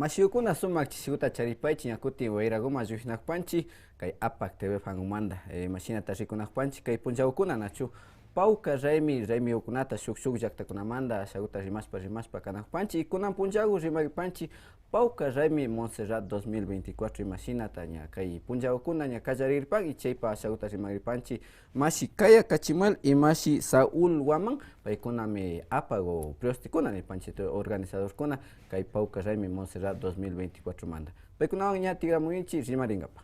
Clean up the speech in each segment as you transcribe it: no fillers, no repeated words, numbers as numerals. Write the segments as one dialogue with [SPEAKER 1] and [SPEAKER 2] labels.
[SPEAKER 1] Mashiukuna sumak chishikuta charipaychi ñakutin wayraguma lluqsinakpanchi kay APAC TV fanumanta mashinata rikunakpanchi kay punchawkuna nachu pawka raymi ukunata shuk llaqtakunamanta shakuta rimashpa kanakpanchi y kunan punchaw rimakipanchi pawka raymi Montserrat 2024 imashinata ña kay punchawkuna ña kallarirpan y chaypa shakuta rimakipanchi mashi Kaya Kachimal y mashi Saúl Waman paykunami APAC o priostikuna nipanchi organizadorkuna kay pawka raymi Montserrat 2024 manta paykunawan ña tigramunchi rimaringapa.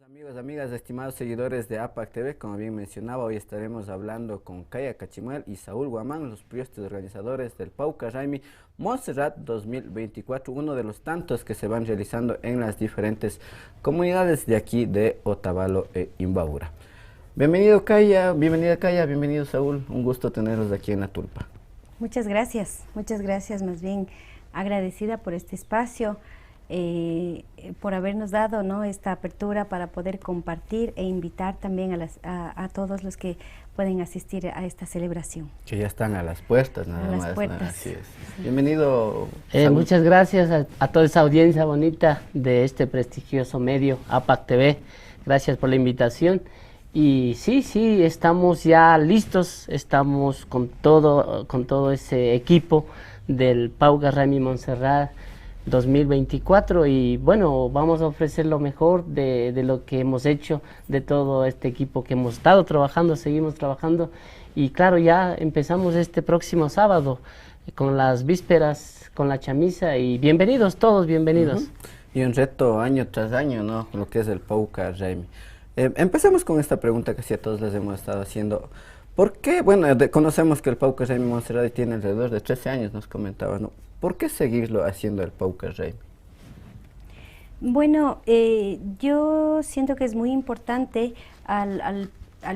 [SPEAKER 1] Amigos, amigas, estimados seguidores de APAC TV, como bien mencionaba, hoy estaremos hablando con Kaya Kachimal y Saúl Guamán, los priostes organizadores del Pawka Raymi Montserrat 2024, uno de los tantos que se van realizando en las diferentes comunidades de aquí de Otavalo e Imbabura. Bienvenido Kaya, bienvenido Saúl, un gusto tenerlos aquí en La Tulpa.
[SPEAKER 2] Muchas gracias, más bien agradecida por este espacio. Por habernos dado, ¿no?, esta apertura para poder compartir e invitar también a todos los que pueden asistir a esta celebración. Que ya están a las puertas, nada más. A las puertas. Así es.
[SPEAKER 1] Sí. Bienvenido.
[SPEAKER 3] Muchas gracias a toda esa audiencia bonita de este prestigioso medio, APAC TV. Gracias por la invitación. Y sí, estamos ya listos, estamos con todo ese equipo del Pawka Raymi Montserrat 2024 y bueno, vamos a ofrecer lo mejor de lo que hemos hecho, de todo este equipo que hemos estado trabajando, seguimos trabajando y claro, ya empezamos este próximo sábado con las vísperas, con la chamisa y bienvenidos todos, bienvenidos.
[SPEAKER 1] Y un reto año tras año, ¿no?, lo que es el Pawka Raymi. Empecemos con esta pregunta que sí a todos les hemos estado haciendo. ¿Por qué? Bueno, conocemos que el Pawka Raymi Montserrat tiene alrededor de 13 años, nos comentaba, ¿no? ¿Por qué seguirlo haciendo el Pawka Raymi?
[SPEAKER 2] Bueno, yo siento que es muy importante, al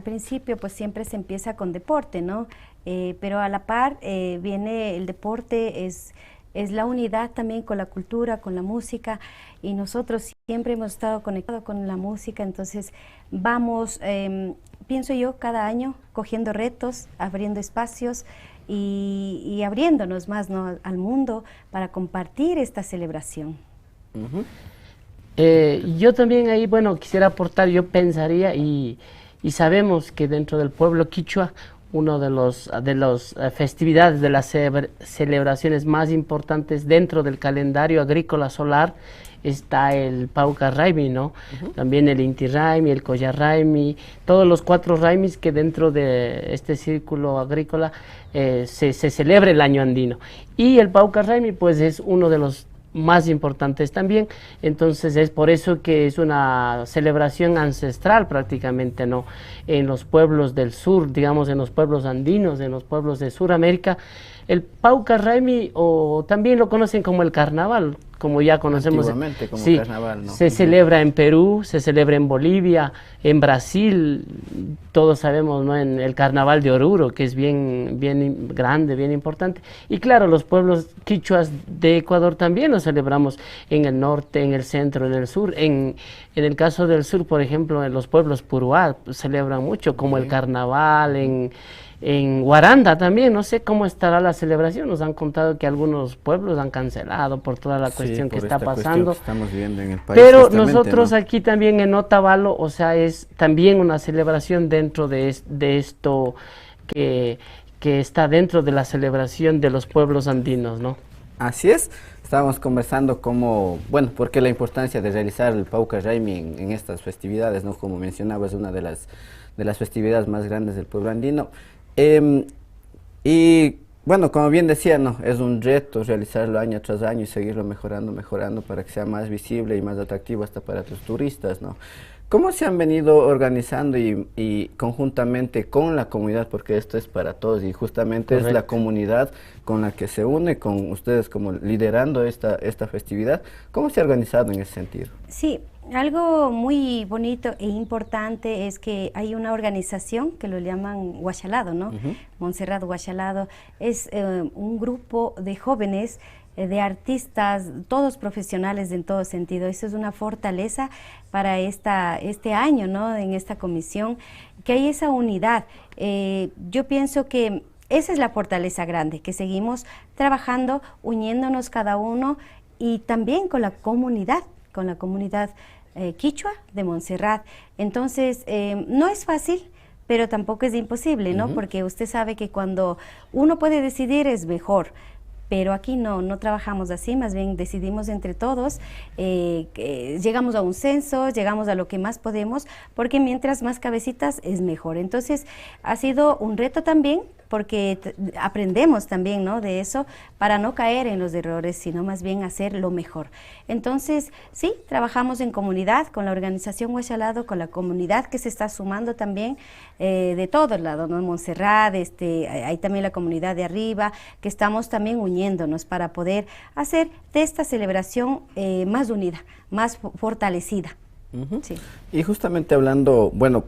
[SPEAKER 2] principio pues siempre se empieza con deporte, ¿no? Pero a la par viene el deporte, es la unidad también con la cultura, con la música, y nosotros siempre hemos estado conectados con la música, entonces vamos, pienso yo, cada año cogiendo retos, abriendo espacios, y abriéndonos más, ¿no?, al mundo para compartir esta celebración.
[SPEAKER 3] Yo también ahí, bueno, quisiera aportar, yo pensaría y sabemos que dentro del pueblo quichua, uno de las festividades, de las celebraciones más importantes dentro del calendario agrícola solar está el Pawka Raymi, ¿no? También el Inti Raymi, el Collar Raymi, todos los 4 Raymis que dentro de este círculo agrícola se celebra el año andino. Y el Pawka Raymi pues es uno de los más importantes también, entonces es por eso que es una celebración ancestral prácticamente, ¿no?, en los pueblos del sur, digamos en los pueblos andinos, en los pueblos de Sudamérica. El Pawka Raymi, o también lo conocen como el carnaval, como ya conocemos.
[SPEAKER 1] Antiguamente como
[SPEAKER 3] sí,
[SPEAKER 1] carnaval, ¿no?
[SPEAKER 3] Se celebra en Perú, se celebra en Bolivia, en Brasil, todos sabemos, ¿no?, en el carnaval de Oruro, que es bien grande, bien importante. Y claro, los pueblos quichuas de Ecuador también lo celebramos en el norte, en el centro, en el sur. En el caso del sur, por ejemplo, en los pueblos puruá celebran mucho, como el carnaval, en Guaranda también, no sé cómo estará la celebración, nos han contado que algunos pueblos han cancelado por toda la cuestión que está pasando,
[SPEAKER 1] que estamos viviendo en el país,
[SPEAKER 3] pero nosotros, ¿no?, aquí también en Otavalo, o sea, es también una celebración dentro de esto que está dentro de la celebración de los pueblos andinos, ¿no?
[SPEAKER 1] Así es, estábamos conversando por qué la importancia de realizar el Pawka Raymi en estas festividades, ¿no? Como mencionaba, es una de las festividades más grandes del pueblo andino. Y bueno, como bien decía, ¿no?, es un reto realizarlo año tras año y seguirlo mejorando para que sea más visible y más atractivo hasta para los turistas, ¿no? ¿Cómo se han venido organizando y conjuntamente con la comunidad? Porque esto es para todos y justamente Correcto. Es la comunidad con la que se une, con ustedes como liderando esta festividad. ¿Cómo se ha organizado en ese sentido?
[SPEAKER 2] Sí, Algo muy bonito e importante es que hay una organización que lo llaman Huachalado, ¿no? Montserrat Huachalado. Es un grupo de jóvenes, de artistas, todos profesionales en todo sentido. Eso es una fortaleza para este año, ¿no? En esta comisión, que hay esa unidad. Yo pienso que esa es la fortaleza grande, que seguimos trabajando, uniéndonos cada uno y también con la comunidad quichua de Montserrat. Entonces, no es fácil, pero tampoco es imposible, ¿no? Porque usted sabe que cuando uno puede decidir es mejor. Pero aquí no trabajamos así, más bien decidimos entre todos, llegamos a un censo, llegamos a lo que más podemos, porque mientras más cabecitas es mejor. Entonces, ha sido un reto también, porque aprendemos también, ¿no?, de eso, para no caer en los errores, sino más bien hacer lo mejor. Entonces, sí, trabajamos en comunidad, con la organización Huachalado, con la comunidad que se está sumando también, de todos lados, ¿no? Montserrat, hay también la comunidad de arriba, que estamos también uniéndonos para poder hacer de esta celebración más unida, más fortalecida. Sí.
[SPEAKER 1] Y justamente hablando, bueno,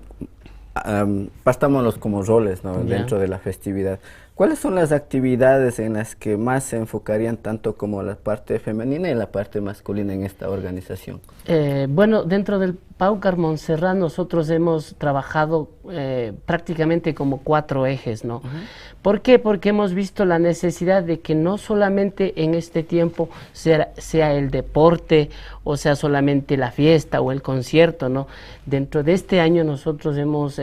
[SPEAKER 1] partámonos como roles, ¿no?, dentro de la festividad. ¿Cuáles son las actividades en las que más se enfocarían tanto como la parte femenina y la parte masculina en esta organización?
[SPEAKER 3] Bueno, dentro del Paucar Montserrat nosotros hemos trabajado prácticamente como 4 ejes, ¿no? ¿Por qué? Porque hemos visto la necesidad de que no solamente en este tiempo sea el deporte o sea solamente la fiesta o el concierto, ¿no? Dentro de este año nosotros hemos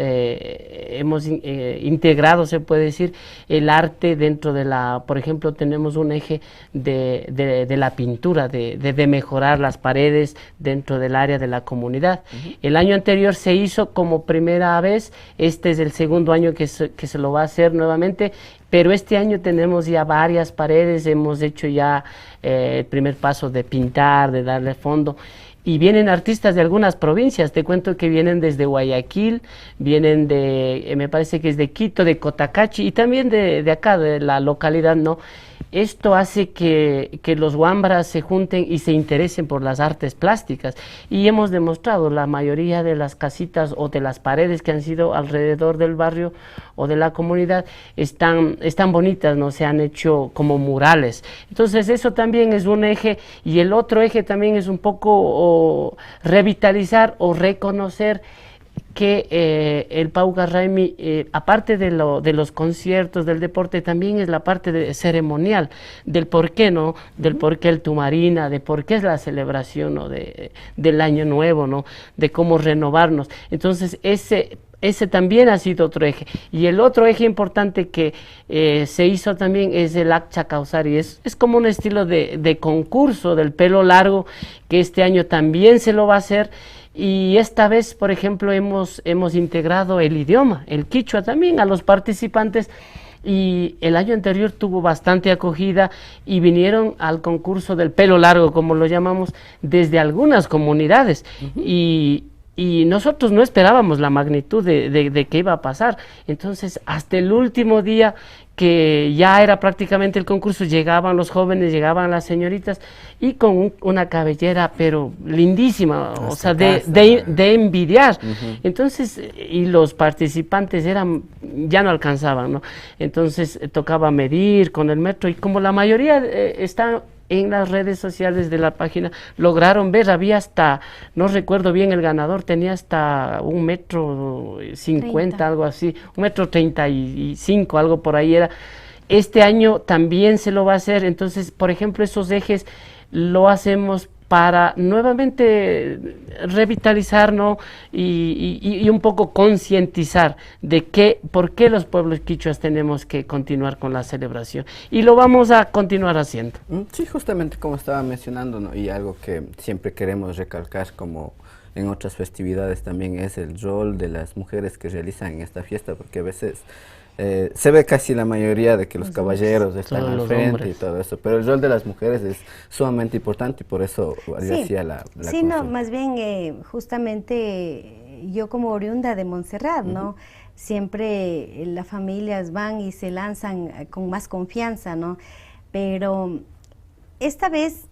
[SPEAKER 3] integrado, se puede decir, el arte dentro de por ejemplo, tenemos un eje de la pintura, de mejorar las paredes dentro del área de la comunidad. El año anterior se hizo como primera vez, este es el segundo año que se lo va a hacer nuevamente, pero este año tenemos ya varias paredes, hemos hecho ya el primer paso de pintar, de darle fondo. Y vienen artistas de algunas provincias, te cuento que vienen desde Guayaquil, vienen me parece que es de Quito, de Cotacachi y también de acá, de la localidad, ¿no? Esto hace que los huambras se junten y se interesen por las artes plásticas. Y hemos demostrado, la mayoría de las casitas o de las paredes que han sido alrededor del barrio o de la comunidad están bonitas, ¿no? Se han hecho como murales. Entonces eso también es un eje, y el otro eje también es un poco revitalizar o reconocer que el Paucar Raimi, aparte de los conciertos, del deporte, también es la parte ceremonial, del por qué, ¿no? Del por qué el Tumarina, de por qué es la celebración, ¿no?, del Año Nuevo, ¿no?, de cómo renovarnos. Entonces, ese también ha sido otro eje. Y el otro eje importante que se hizo también es el Accha Causari. Es como un estilo de concurso del pelo largo, que este año también se lo va a hacer. Y esta vez, por ejemplo, hemos integrado el idioma, el quichua también, a los participantes, y el año anterior tuvo bastante acogida y vinieron al concurso del pelo largo, como lo llamamos, desde algunas comunidades. Y nosotros no esperábamos la magnitud de qué iba a pasar. Entonces, hasta el último día, que ya era prácticamente el concurso, llegaban los jóvenes, llegaban las señoritas, y con una cabellera, pero lindísima, o sea, de envidiar. Entonces, y los participantes ya no alcanzaban, ¿no? Entonces, tocaba medir con el metro, y como la mayoría están en las redes sociales de la página, lograron ver, había hasta, no recuerdo bien el ganador, tenía hasta 1,50 m, algo así, 1,35 m, algo por ahí era. Este año también se lo va a hacer. Entonces, por ejemplo, esos ejes lo hacemos para nuevamente revitalizar, ¿no?, y un poco concientizar de por qué los pueblos quichuas tenemos que continuar con la celebración, y lo vamos a continuar haciendo.
[SPEAKER 1] Sí, justamente como estaba mencionando, ¿no?, y algo que siempre queremos recalcar, como en otras festividades también, es el rol de las mujeres que realizan esta fiesta, porque a veces se ve casi la mayoría de que los caballeros están al frente hombres y todo eso, pero el rol de las mujeres es sumamente importante, y por eso yo hacía la
[SPEAKER 2] sí, no, más bien justamente yo como oriunda de Montserrat, ¿no?, siempre las familias van y se lanzan con más confianza, ¿no?, pero esta vez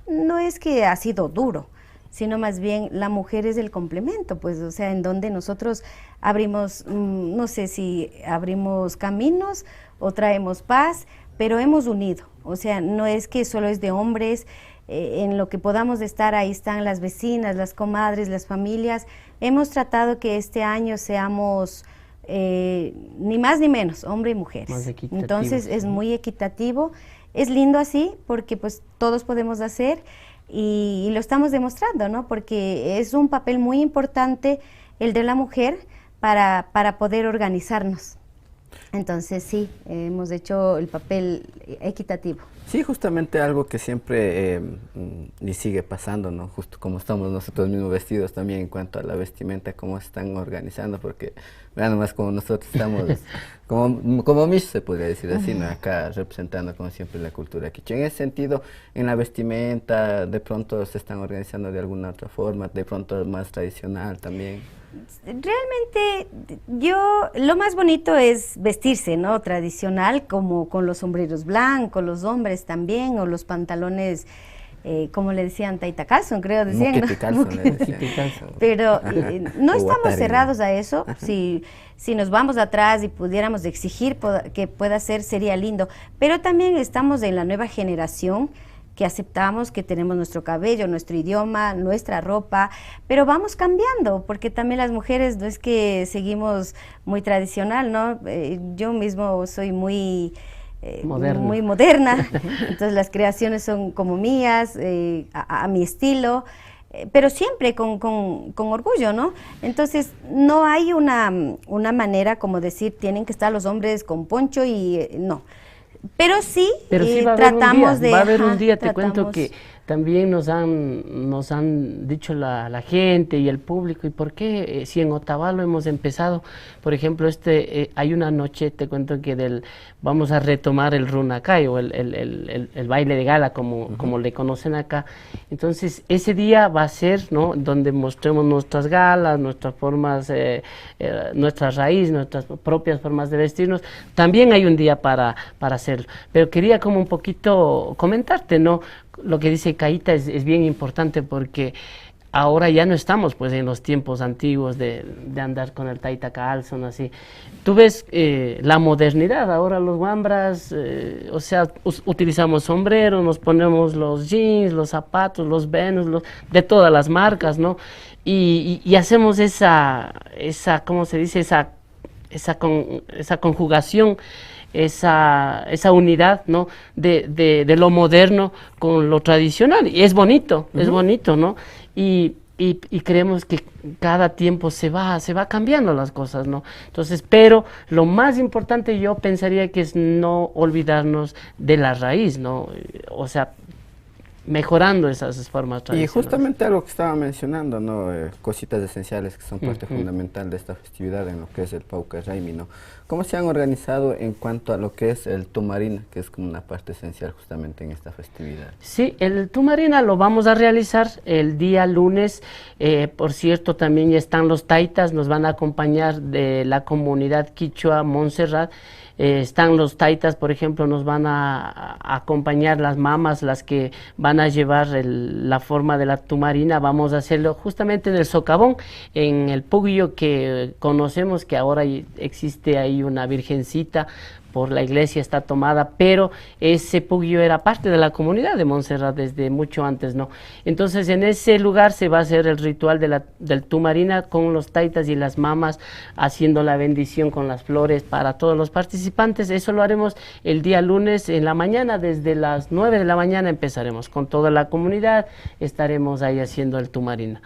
[SPEAKER 2] no es que ha sido duro, sino más bien la mujer es el complemento, pues, o sea, en donde nosotros abrimos, no sé si abrimos caminos o traemos paz, pero hemos unido, o sea, no es que solo es de hombres, en lo que podamos estar, ahí están las vecinas, las comadres, las familias. Hemos tratado que este año seamos ni más ni menos, hombre y mujeres. Entonces es muy equitativo, es lindo así porque pues todos podemos hacer y lo estamos demostrando, ¿no? Porque es un papel muy importante el de la mujer para poder organizarnos. Entonces sí, hemos hecho el papel equitativo.
[SPEAKER 1] Sí, justamente algo que siempre y sigue pasando, ¿no? Justo como estamos nosotros mismos vestidos también en cuanto a la vestimenta, cómo se están organizando, porque vean nomás como nosotros estamos, como Mish se podría decir así, ¿no? Acá representando como siempre la cultura quichua. En ese sentido, en la vestimenta, de pronto se están organizando de alguna otra forma, de pronto más tradicional también.
[SPEAKER 2] Realmente lo más bonito es vestirse, ¿no? Tradicional, como con los sombreros blancos, los hombres también, o los pantalones, como le decían, taita calzón, creo decían, ¿no? Pero no estamos cerrados a eso. Si nos vamos atrás y pudiéramos exigir que pueda ser, sería lindo. Pero también estamos en la nueva generación, que aceptamos que tenemos nuestro cabello, nuestro idioma, nuestra ropa, pero vamos cambiando, porque también las mujeres no es que seguimos muy tradicional, ¿no? Yo mismo soy muy moderna, entonces las creaciones son como mías, a mi estilo, pero siempre con orgullo, ¿no? Entonces no hay una manera como decir, tienen que estar los hombres con poncho y no. Pero sí, tratamos de...
[SPEAKER 3] Va a haber un día, te cuento que también nos han dicho la gente y el público, ¿y por qué si en Otavalo hemos empezado? Por ejemplo, hay una noche, te cuento que vamos a retomar el runacay o el baile de gala, como le conocen acá. Entonces, ese día va a ser, ¿no?, donde mostremos nuestras galas, nuestras formas, nuestra raíz, nuestras propias formas de vestirnos. También hay un día para hacerlo. Pero quería como un poquito comentarte, ¿no? Lo que dice Caíta es bien importante porque ahora ya no estamos pues en los tiempos antiguos de andar con el taita calzón así. Tú ves la modernidad, ahora los guambras, o sea, utilizamos sombreros, nos ponemos los jeans, los zapatos, los Venus, de todas las marcas, ¿no? Y hacemos esa, ¿cómo se dice? Esa conjugación, esa unidad, ¿no?, de lo moderno con lo tradicional, y es bonito, ¿no? Y creemos que cada tiempo se va cambiando las cosas, ¿no? Entonces, pero lo más importante yo pensaría que es no olvidarnos de la raíz, ¿no? O sea, mejorando esas formas tradicionales.
[SPEAKER 1] Y justamente algo que estaba mencionando, ¿no? Cositas esenciales que son parte fundamental de esta festividad en lo que es el Pauca Raimi, ¿no? ¿Cómo se han organizado en cuanto a lo que es el Tumarina, que es como una parte esencial justamente en esta festividad?
[SPEAKER 3] Sí, el Tumarina lo vamos a realizar el día lunes. Por cierto, también ya están los taitas, nos van a acompañar de la comunidad quichua Montserrat. Están los taitas, por ejemplo, nos van a acompañar las mamas, las que van a llevar la forma de la tumarina. Vamos a hacerlo justamente en el socavón, en el pugio que conocemos, que ahora existe ahí una virgencita, por la iglesia está tomada, pero ese pugio era parte de la comunidad de Montserrat desde mucho antes, ¿no? Entonces en ese lugar se va a hacer el ritual del Tumarina con los taitas y las mamas haciendo la bendición con las flores para todos los participantes. Eso lo haremos el día lunes en la mañana, desde las 9 de la mañana empezaremos con toda la comunidad, estaremos ahí haciendo el Tumarina.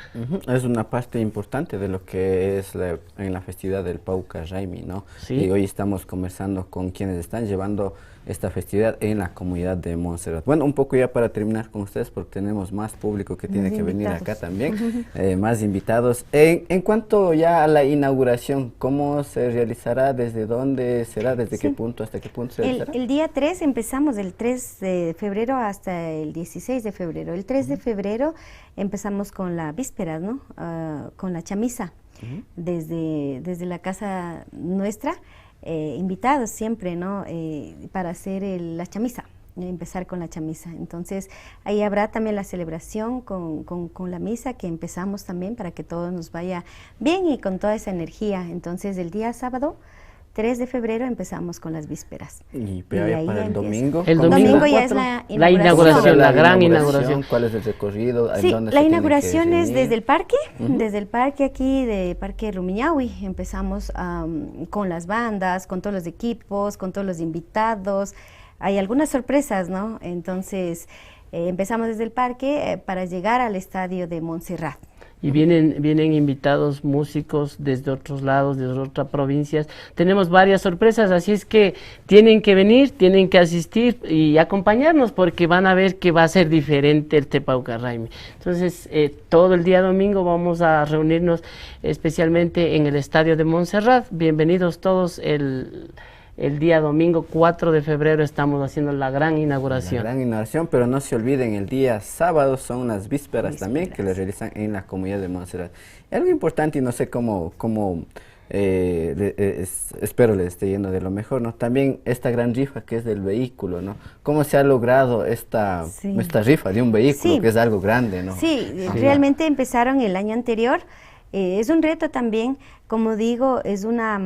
[SPEAKER 1] Es una parte importante de lo que es en la festividad del Pauca Raimi, ¿no?
[SPEAKER 3] Sí.
[SPEAKER 1] Y hoy estamos conversando con quienes están llevando esta festividad en la comunidad de Montserrat. Bueno, un poco ya para terminar con ustedes, porque tenemos más público que tiene que venir acá también, más invitados. En cuanto ya a la inauguración, ¿cómo se realizará? ¿Desde dónde será? ¿Desde qué punto hasta qué punto se realizará?
[SPEAKER 2] El día 3 empezamos, el 3 de febrero hasta el 16 de febrero. El 3 de febrero empezamos con la víspera, ¿no? Con la chamisa, desde la casa nuestra. Invitados siempre, ¿no? Para hacer la chamisa. empezar con la chamisa. Entonces, ahí habrá también la celebración con la misa que empezamos también para que todo nos vaya bien y con toda esa energía. Entonces, el día sábado 3 de febrero empezamos con las vísperas.
[SPEAKER 1] Y pero para el domingo.
[SPEAKER 3] El
[SPEAKER 2] domingo ya es la inauguración.
[SPEAKER 3] La gran inauguración.
[SPEAKER 1] ¿Cuál es el recorrido?
[SPEAKER 2] Sí, la inauguración es desde el parque, desde el parque aquí, de Parque Rumiñahui. Empezamos con las bandas, con todos los equipos, con todos los invitados. Hay algunas sorpresas, ¿no? Entonces, empezamos desde el parque para llegar al estadio de Montserrat.
[SPEAKER 3] Y vienen invitados músicos desde otros lados, desde otras provincias. Tenemos varias sorpresas, así es que tienen que venir, tienen que asistir y acompañarnos porque van a ver que va a ser diferente el Tepauca Raimi. Entonces, todo el día domingo vamos a reunirnos especialmente en el estadio de Montserrat. Bienvenidos todos. El día domingo 4 de febrero estamos haciendo la gran inauguración. La gran
[SPEAKER 1] inauguración, pero no se olviden, el día sábado son las vísperas también que le realizan en la comunidad de Montserrat. Y algo importante, y no sé espero les esté yendo de lo mejor, ¿no? También esta gran rifa que es del vehículo, ¿no? ¿Cómo se ha logrado esta rifa de un vehículo que es algo grande, ¿no?
[SPEAKER 2] Sí, realmente empezaron el año anterior. Es un reto también, como digo, es una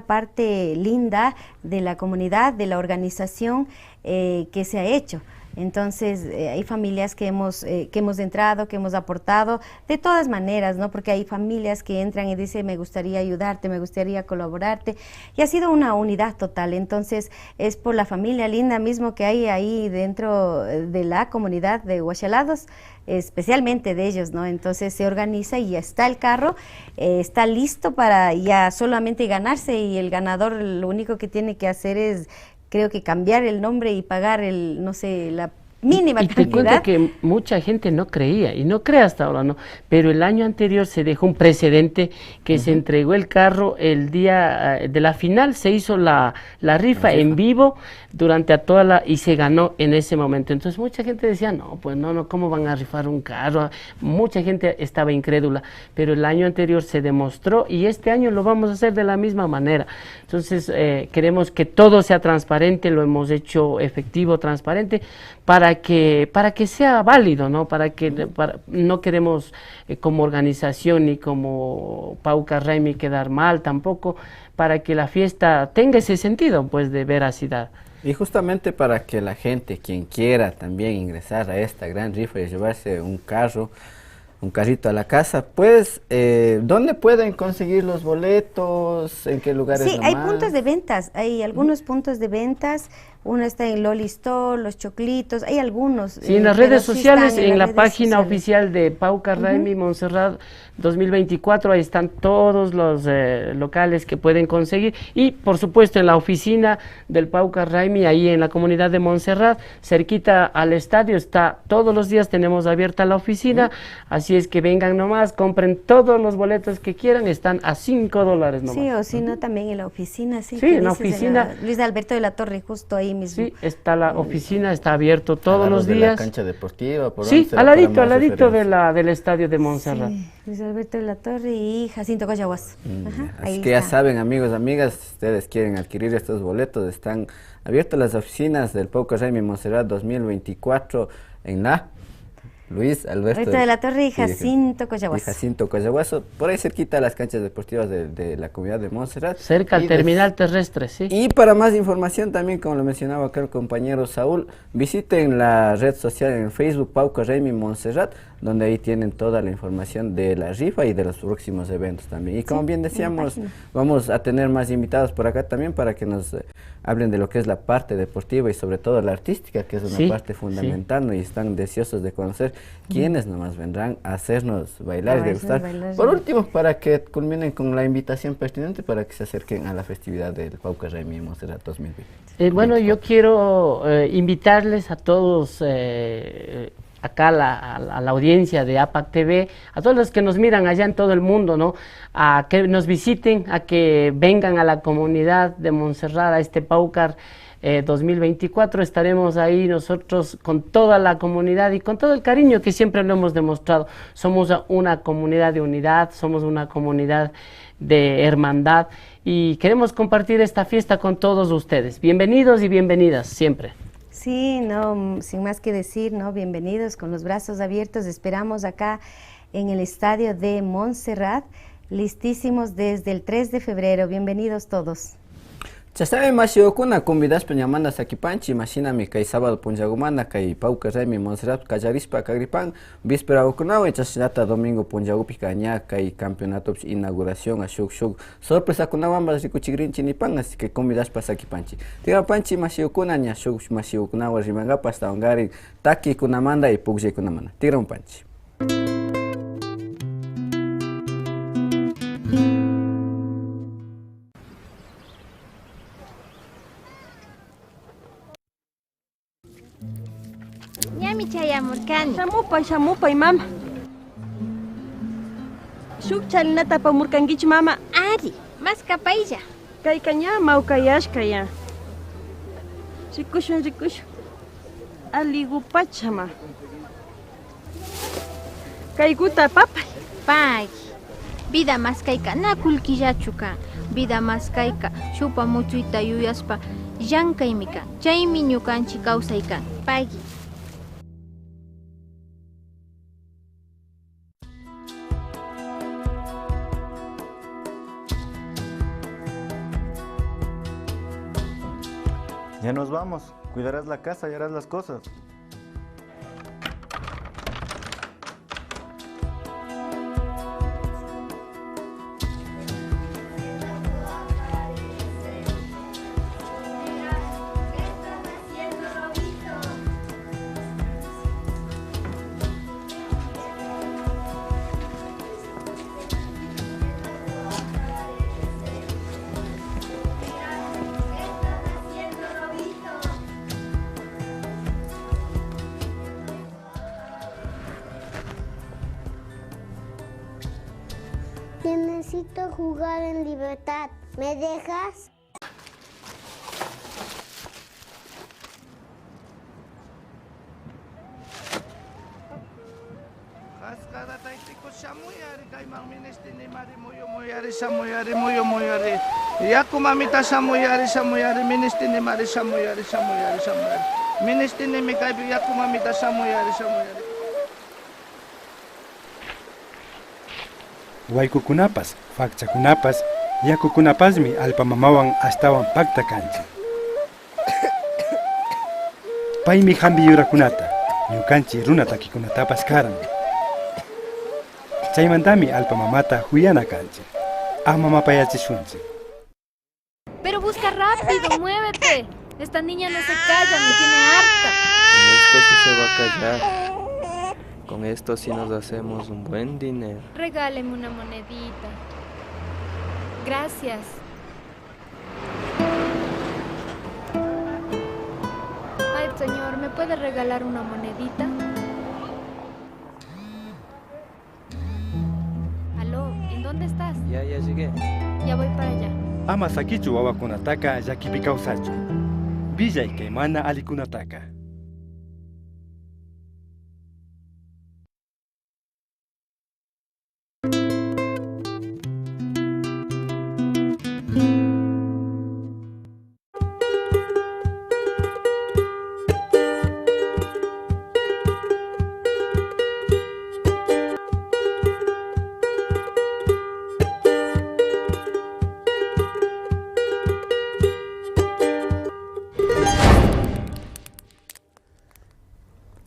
[SPEAKER 2] parte linda de la comunidad, de la organización que se ha hecho. Entonces, hay familias que hemos entrado, que hemos aportado, de todas maneras, ¿no? Porque hay familias que entran y dicen, me gustaría ayudarte, me gustaría colaborarte, y ha sido una unidad total. Entonces, es por la familia linda mismo que hay ahí dentro de la comunidad de Huachalados, especialmente de ellos, ¿no? Entonces, se organiza y ya está el carro, está listo para ya solamente ganarse, y el ganador lo único que tiene que hacer es, creo que cambiar el nombre y pagar la mínima cantidad.
[SPEAKER 3] Te cuento que mucha gente no creía, y no cree hasta ahora, ¿no? Pero el año anterior se dejó un precedente que se entregó el carro el día de la final, se hizo la rifa en vivo durante y se ganó en ese momento. Entonces mucha gente decía, no, pues no, ¿cómo van a rifar un carro? Mucha gente estaba incrédula, pero el año anterior se demostró y este año lo vamos a hacer de la misma manera. Entonces queremos que todo sea transparente, lo hemos hecho efectivo, transparente, para que sea válido, ¿no? No queremos como organización ni como Pauca Raimi quedar mal tampoco, para que la fiesta tenga ese sentido, pues, de veracidad.
[SPEAKER 1] Y justamente para que la gente, quien quiera también ingresar a esta gran rifa y llevarse un carrito a la casa, pues, ¿dónde pueden conseguir los boletos? ¿En qué lugares?
[SPEAKER 2] Sí, hay puntos de ventas, hay algunos puntos de ventas. Uno está en Loli Store, Los Choclitos, hay algunos.
[SPEAKER 3] Sí, en las redes sociales, en la página oficial de Pauca Raimi Montserrat 2024, ahí están todos los locales que pueden conseguir. Y, por supuesto, en la oficina del Pauca Raimi, ahí en la comunidad de Montserrat, cerquita al estadio, todos los días tenemos abierta la oficina, así es que vengan nomás, compren todos los boletos que quieran, están a $5 nomás.
[SPEAKER 2] Sí, o si no, también en la oficina.
[SPEAKER 3] Sí, en la oficina.
[SPEAKER 2] Luis Alberto de la Torre, justo ahí mismo.
[SPEAKER 3] Sí, está la oficina, está abierto todos los días.
[SPEAKER 1] De la cancha deportiva,
[SPEAKER 3] sí, al ladito del estadio de Montserrat.
[SPEAKER 2] Sí, Luis Alberto de la Torre y Jacinto Coyahuas.
[SPEAKER 1] Así que ya saben, amigos, amigas, si ustedes quieren adquirir estos boletos, están abiertas las oficinas del Pauca Raimi Montserrat 2024 en la Luis Alberto
[SPEAKER 2] de la Torre y Jacinto Coyahuas.
[SPEAKER 1] Y Jacinto Coyahuaso, por ahí cerquita a las canchas deportivas de la comunidad de Montserrat.
[SPEAKER 3] Cerca al terminal terrestre, sí.
[SPEAKER 1] Y para más información también, como lo mencionaba acá el compañero Saúl, visiten la red social en Facebook Pauca Raimi Montserrat, donde ahí tienen toda la información de la rifa y de los próximos eventos también. Y como bien decíamos, vamos a tener más invitados por acá también para que nos hablen de lo que es la parte deportiva y sobre todo la artística, que es una parte fundamental, ¿no? Y están deseosos de conocer quiénes nomás vendrán a hacernos bailar y degustar. Por último, para que culminen con la invitación pertinente para que se acerquen a la festividad del Pauca Raimi Montserrat 2020.
[SPEAKER 3] Bueno, yo quiero invitarles a todos acá a la audiencia de APAC TV, a todos los que nos miran allá en todo el mundo, ¿no? A que nos visiten, a que vengan a la comunidad de Montserrat, a este Paucar 2024, estaremos ahí nosotros con toda la comunidad y con todo el cariño que siempre lo hemos demostrado. Somos una comunidad de unidad, somos una comunidad de hermandad y queremos compartir esta fiesta con todos ustedes. Bienvenidos y bienvenidas siempre.
[SPEAKER 2] Sí, no, sin más que decir, ¿no? Bienvenidos con los brazos abiertos. Esperamos acá en el estadio de Montserrat, listísimos desde el 3 de febrero. Bienvenidos todos.
[SPEAKER 1] Chasabe masiokuna convidas peñamanda sakipanchi machina mi kay sábado punjagumanda kay pauka raymi Montserrat kallarispa kagripan víspera ukunawa chasnata domingo punjagupi kaña kay campeonato inauguración a shuk sorpresa kunawan basikuchigrinchi nipan así que convidas pa sakipanchi tiga panchi masiokuna ña shuk masiokuna rimanga pasta ongari taki kunamanda y pugje kunamanda tigra panchi.
[SPEAKER 4] Ñami chayamurkani.
[SPEAKER 5] Shamupay mama. Shuk chalinata pamurkankichu mama.
[SPEAKER 4] Ari, mas kapaylla.
[SPEAKER 5] Kaykaña mawkayashka ya. Rikushun. Aligupachama. Kaykuta papay.
[SPEAKER 4] Pay. Vida mas kayka na kulkillachuka. Vida mas kayka shupa muchuyta yuyaspa llankaymi kan. Chaymi ñukanchik kawsaykan. Pagui.
[SPEAKER 6] Ya nos vamos. Cuidarás la casa y harás las cosas.
[SPEAKER 7] Necesito jugar en libertad. ¿Me dejas?
[SPEAKER 8] Yaku mamita samuyari ministini mari samuyari ministini mi kaypi yaku mamita samuyari.
[SPEAKER 9] Waykukunapas, fakchakunapas, yakukunapasmi alpamamawan astawan pakta kanchik. Paymi hambi yurakunata, ñukanchik runa takikunatapas karan. Chaymantami alpamamata huyana kanchik. Ama mapayachishunchik.
[SPEAKER 10] Pero busca rápido, muévete. Esta niña no se calla, me tiene harta.
[SPEAKER 11] Con esto sí se va a callar. Con esto sí nos hacemos un buen dinero.
[SPEAKER 10] Regáleme una monedita. Gracias. Ay, señor, ¿me puede regalar una monedita? Aló, ¿en dónde estás?
[SPEAKER 11] Ya llegué.
[SPEAKER 10] Ya voy para allá.
[SPEAKER 9] Ama sakichu wawakunataka llakipi kawsachu. Villay kay mana alikunataka.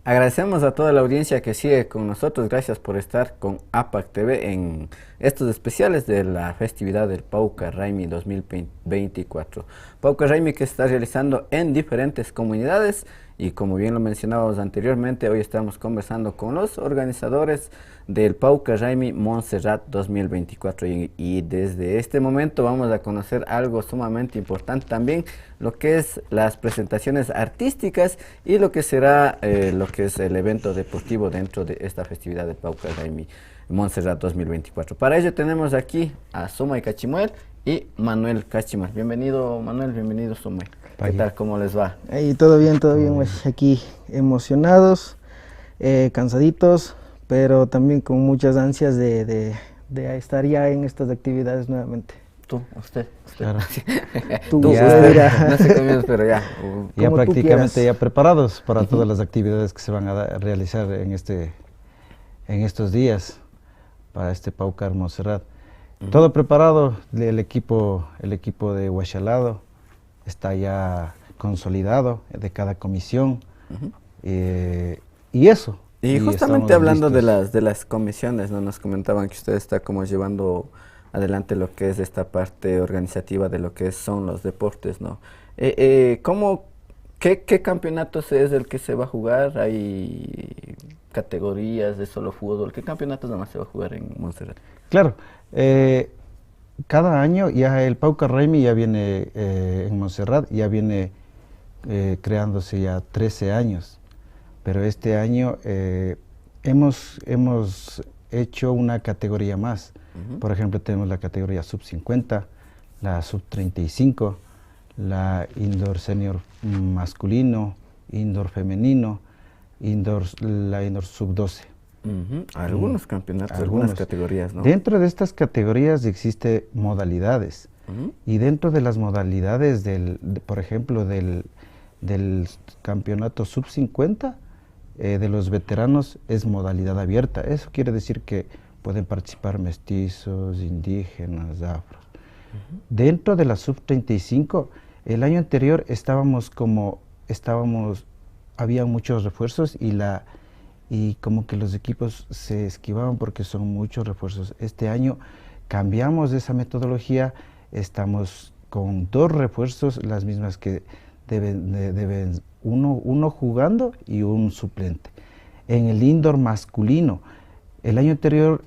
[SPEAKER 1] Agradecemos a toda la audiencia que sigue con nosotros. Gracias por estar con APAC TV en estos especiales de la festividad del Pauca Raimi 2024. Pauca Raimi que se está realizando en diferentes comunidades y como bien lo mencionábamos anteriormente, hoy estamos conversando con los organizadores del Pauca Raimi Montserrat 2024 y desde este momento vamos a conocer algo sumamente importante también, lo que es las presentaciones artísticas y lo que será lo que es el evento deportivo dentro de esta festividad del Pauca Raimi Montserrat 2024. Para ello tenemos aquí a Sumay Cachimuel y Manuel Cachimuel. Bienvenido Manuel, bienvenido Sumay. ¿Qué tal? ¿Cómo les va?
[SPEAKER 12] Ahí todo bien, pues, aquí emocionados, cansaditos, pero también con muchas ansias de estar ya en estas actividades nuevamente.
[SPEAKER 1] usted.
[SPEAKER 12] Claro.
[SPEAKER 1] Tú,
[SPEAKER 12] Ya,
[SPEAKER 1] usted,
[SPEAKER 12] mira.
[SPEAKER 1] no sé cómo es, pero ya.
[SPEAKER 12] Ya
[SPEAKER 1] como tú
[SPEAKER 12] prácticamente
[SPEAKER 1] quieras.
[SPEAKER 12] ya preparados para todas las actividades que se van a realizar en estos días para este Paucar Montserrat. Todo preparado, el equipo de Huachalado está ya consolidado de cada comisión y eso.
[SPEAKER 1] Y justamente
[SPEAKER 12] estamos
[SPEAKER 1] hablando
[SPEAKER 12] listos.
[SPEAKER 1] de las comisiones, ¿no? Nos comentaban que usted está como llevando adelante lo que es esta parte organizativa de lo que son los deportes, ¿no? ¿Qué campeonatos es el que se va a jugar? ¿Hay categorías de solo fútbol? ¿Qué campeonatos nomás se va a jugar en Montserrat?
[SPEAKER 12] Claro, cada año ya el Paucar Raimi ya viene en Montserrat, ya viene creándose ya 13 años, pero este año hemos hecho una categoría más. Por ejemplo, tenemos la categoría sub-50, la sub-35, la indoor senior masculino, indoor femenino, la indoor sub-12.
[SPEAKER 1] Algunos campeonatos, algunas categorías, ¿no?
[SPEAKER 12] Dentro de estas categorías existen modalidades y dentro de las modalidades, por ejemplo, del campeonato sub-50, de los veteranos es modalidad abierta. Eso quiere decir que pueden participar mestizos, indígenas, afros. Dentro de la sub-35, el año anterior había muchos refuerzos y como que los equipos se esquivaban porque son muchos refuerzos. Este año cambiamos esa metodología, estamos con 2 refuerzos, las mismas que deben uno jugando y un suplente. En el indoor masculino, el año anterior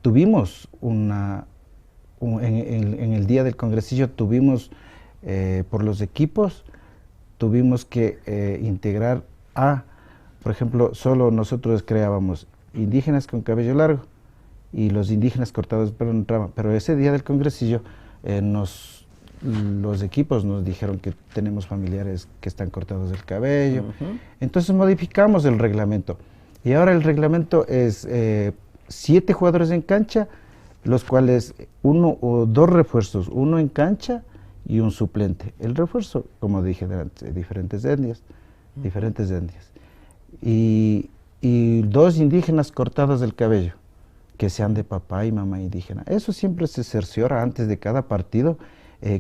[SPEAKER 12] tuvimos en el día del congresillo tuvimos por los equipos, tuvimos que integrar por ejemplo, solo nosotros creábamos indígenas con cabello largo y los indígenas cortados de pelo no entraban, pero ese día del congresillo los equipos nos dijeron que tenemos familiares que están cortados del cabello, entonces modificamos el reglamento y ahora el reglamento es 7 jugadores en cancha, los cuales 1 o 2 refuerzos, 1 en cancha y un suplente. El refuerzo, como dije antes, diferentes etnias. Y 2 indígenas cortados del cabello, que sean de papá y mamá indígena. Eso siempre se cerciora antes de cada partido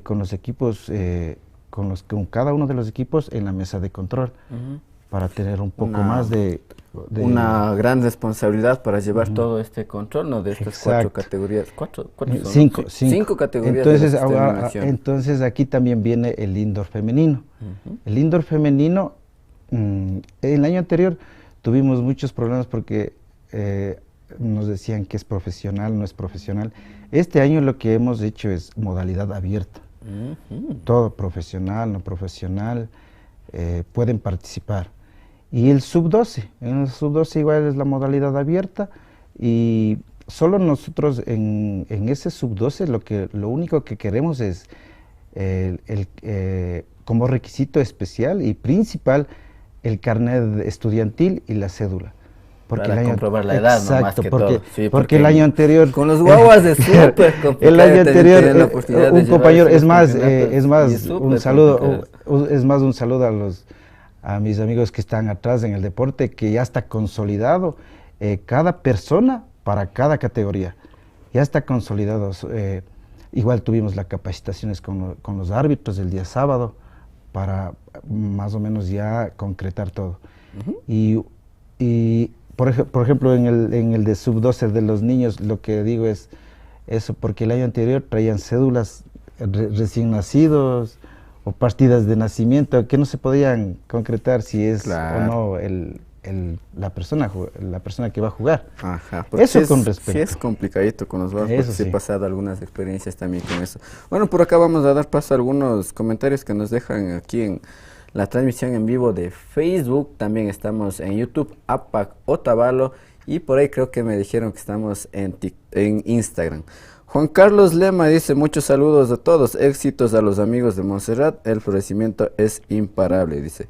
[SPEAKER 12] con los equipos, con cada uno de los equipos en la mesa de control, para tener un poco más de...
[SPEAKER 1] Una gran responsabilidad para llevar todo este control, ¿no? De estas 4 categorías. ¿Cuatro son, 5 categorías.
[SPEAKER 12] Entonces aquí también viene el indoor femenino. El indoor femenino, el año anterior tuvimos muchos problemas porque nos decían que es profesional, no es profesional. Este año lo que hemos hecho es modalidad abierta. Todo profesional, no profesional, pueden participar. Y el sub-12, en el sub-12 igual es la modalidad abierta y solo nosotros en ese sub-12 lo único que queremos es como requisito especial y principal el carnet estudiantil y la cédula. Porque
[SPEAKER 1] para comprobar la edad,
[SPEAKER 12] exacto,
[SPEAKER 1] no más que
[SPEAKER 12] porque,
[SPEAKER 1] todo. Sí,
[SPEAKER 12] porque el año anterior...
[SPEAKER 1] Con los guaguas de súper complicado.
[SPEAKER 12] El año anterior, un compañero, es más un saludo a mis amigos que están atrás en el deporte, que ya está consolidado cada persona para cada categoría. Ya está consolidado. Igual tuvimos las capacitaciones con los árbitros el día sábado para más o menos ya concretar todo. Y por ejemplo, en el de sub-12 de los niños, lo que digo es eso, porque el año anterior traían cédulas recién nacidos o partidas de nacimiento que no se podían concretar si es o no la persona que va a jugar. Eso con respeto.
[SPEAKER 1] Sí es complicadito con los porque sí he pasado algunas experiencias también con eso. Bueno, por acá vamos a dar paso a algunos comentarios que nos dejan aquí en la transmisión en vivo de Facebook. También estamos en YouTube, APAC Otavalo, y por ahí creo que me dijeron que estamos en Instagram. Juan Carlos Lema dice: muchos saludos a todos, éxitos a los amigos de Montserrat, el florecimiento es imparable, dice.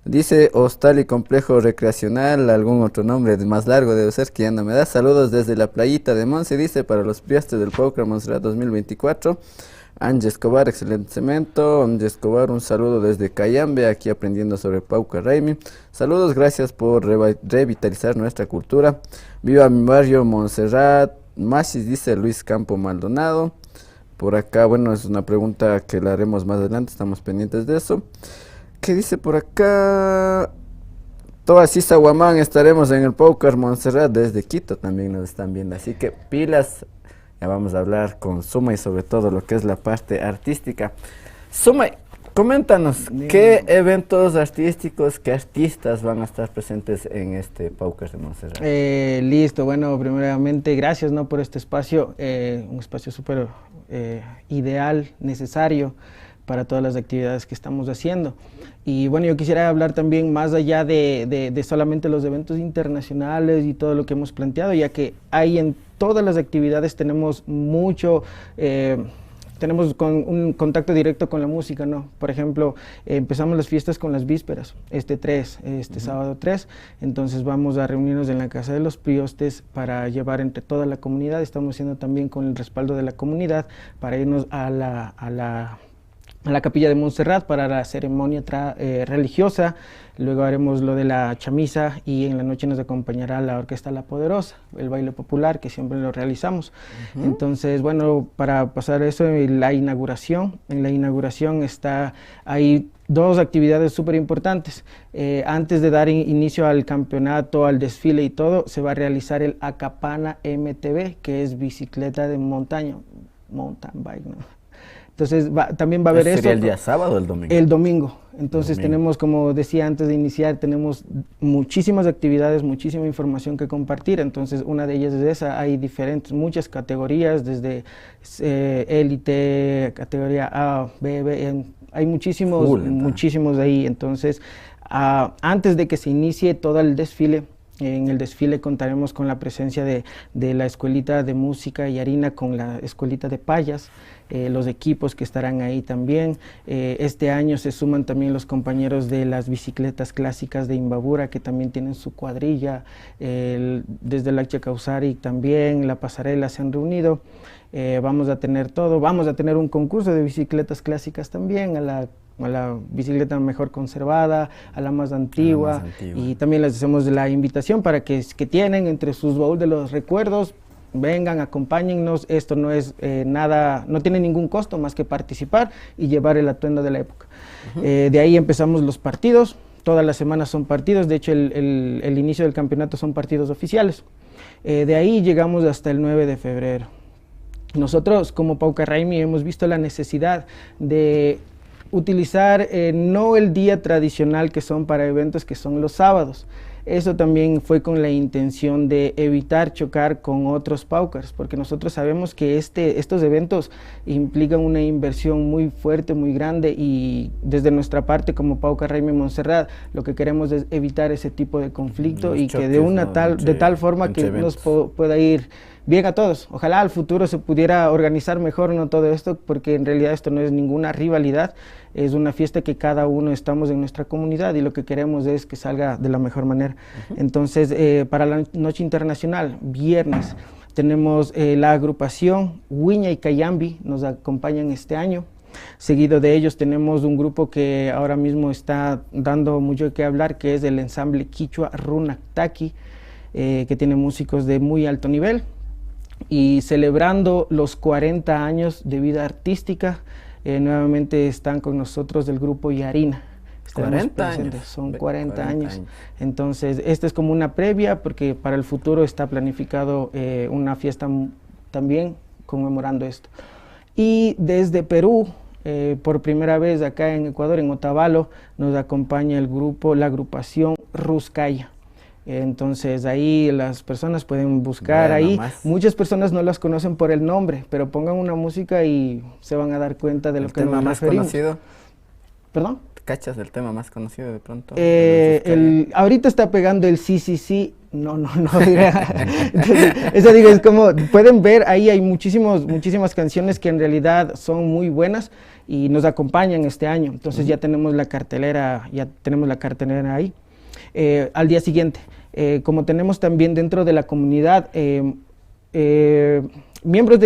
[SPEAKER 1] Dice hostal y complejo recreacional, algún otro nombre más largo debe ser que ya no me da. Saludos desde la playita de Monse, dice, para los priastes del Paucar Montserrat 2024. Angie Escobar, excelente cemento. Angie Escobar, un saludo desde Cayambe, aquí aprendiendo sobre Paucar Raimi. Saludos, gracias por revitalizar nuestra cultura. Viva mi barrio Montserrat. Masis, dice Luis Campo Maldonado. Por acá, bueno, es una pregunta que la haremos más adelante, estamos pendientes de eso. ¿Qué dice por acá? Toasisa Guamán, estaremos en el Paucar Montserrat desde Quito, también nos están viendo, así que pilas. Ya vamos a hablar con Sumay sobre todo lo que es la parte artística. Sumay, coméntanos, ¿qué eventos artísticos, qué artistas van a estar presentes en este Paucar de Montserrat?
[SPEAKER 13] Listo, bueno, primeramente gracias, ¿no?, por este espacio, un espacio súper ideal, necesario para todas las actividades que estamos haciendo. Y bueno, yo quisiera hablar también más allá de solamente los eventos internacionales y todo lo que hemos planteado, ya que hay en todas las actividades tenemos mucho, tenemos un contacto directo con la música, ¿no? Por ejemplo, empezamos las fiestas con las vísperas, este sábado 3, entonces vamos a reunirnos en la Casa de los Priostes para llevar entre toda la comunidad. Estamos haciendo también con el respaldo de la comunidad para irnos a la Capilla de Montserrat para la ceremonia religiosa. Luego haremos lo de la chamisa y en la noche nos acompañará la Orquesta La Poderosa, el baile popular que siempre lo realizamos. Entonces, bueno, para pasar eso, la inauguración. En la inauguración hay dos actividades súper importantes. Antes de dar inicio al campeonato, al desfile y todo, se va a realizar el Acapana MTB, que es bicicleta de montaña, mountain bike, ¿no? Entonces también va a haber eso.
[SPEAKER 1] ¿Sería el día sábado o el domingo?
[SPEAKER 13] El domingo. Entonces tenemos, como decía antes de iniciar, tenemos muchísimas actividades, muchísima información que compartir. Entonces una de ellas es esa. Hay muchas categorías, desde élite, categoría A, B, B, hay muchísimos ahí. Entonces antes de que se inicie todo el desfile, en el desfile contaremos con la presencia de la Escuelita de Música y Harina, con la Escuelita de Payas, los equipos que estarán ahí también. Este año se suman también los compañeros de las bicicletas clásicas de Imbabura, que también tienen su cuadrilla, desde el Hacha Causari también, la pasarela se han reunido. Vamos a tener todo, vamos a tener un concurso de bicicletas clásicas también, a la bicicleta mejor conservada, a la más antigua, y también les hacemos la invitación para que tienen entre sus baúles de los recuerdos, vengan, acompáñennos. Esto no es nada, no tiene ningún costo más que participar y llevar el atuendo de la época. De ahí empezamos los partidos, todas las semanas son partidos, de hecho el inicio del campeonato son partidos oficiales. De ahí llegamos hasta el 9 de febrero. Nosotros como Paucar Raimi hemos visto la necesidad de utilizar no el día tradicional que son para eventos, que son los sábados. Eso también fue con la intención de evitar chocar con otros Paucars, porque nosotros sabemos que estos eventos implican una inversión muy fuerte, muy grande, y desde nuestra parte como Paucar Raimi Montserrat lo que queremos es evitar ese tipo de conflicto y que de tal forma que nos pueda ir bien a todos. Ojalá al futuro se pudiera organizar mejor, no todo esto, porque en realidad esto no es ninguna rivalidad, es una fiesta que cada uno estamos en nuestra comunidad y lo que queremos es que salga de la mejor manera. Entonces, para la noche internacional, viernes, tenemos la agrupación Huiña y Cayambi, nos acompañan este año. Seguido de ellos tenemos un grupo que ahora mismo está dando mucho que hablar, que es el ensamble Quichua Runactaki, que tiene músicos de muy alto nivel. Y celebrando los 40 años de vida artística, nuevamente están con nosotros del grupo Yarina.
[SPEAKER 1] 40 años.
[SPEAKER 13] Son 40 años. Entonces, esta es como una previa, porque para el futuro está planificado una fiesta también conmemorando esto. Y desde Perú, por primera vez acá en Ecuador, en Otavalo, nos acompaña el grupo, la agrupación Ruscaya. Entonces ahí las personas pueden buscar ahí. Muchas personas no las conocen por el nombre, pero pongan una música y se van a dar cuenta de lo que nos referimos.
[SPEAKER 1] ¿Conocido?
[SPEAKER 13] ¿Perdón?
[SPEAKER 1] ¿Cachas el tema más conocido de pronto?
[SPEAKER 13] Ahorita está pegando el sí, no, diría. Entonces, eso digo, es como, pueden ver, ahí hay muchísimas canciones que en realidad son muy buenas y nos acompañan este año. Entonces ya tenemos la cartelera ahí. Al día siguiente, como tenemos también dentro de la comunidad, miembros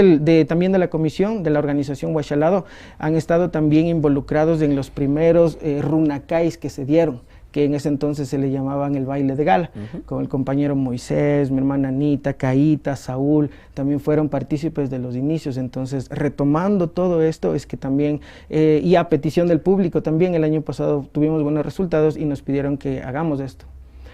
[SPEAKER 13] también de la comisión de la organización Huachalado han estado también involucrados en los primeros runacais que se dieron, que en ese entonces se le llamaban el baile de gala, con el compañero Moisés, mi hermana Anita, Caíta, Saúl, también fueron partícipes de los inicios. Entonces, retomando todo esto, es que también, y a petición del público también, el año pasado tuvimos buenos resultados y nos pidieron que hagamos esto.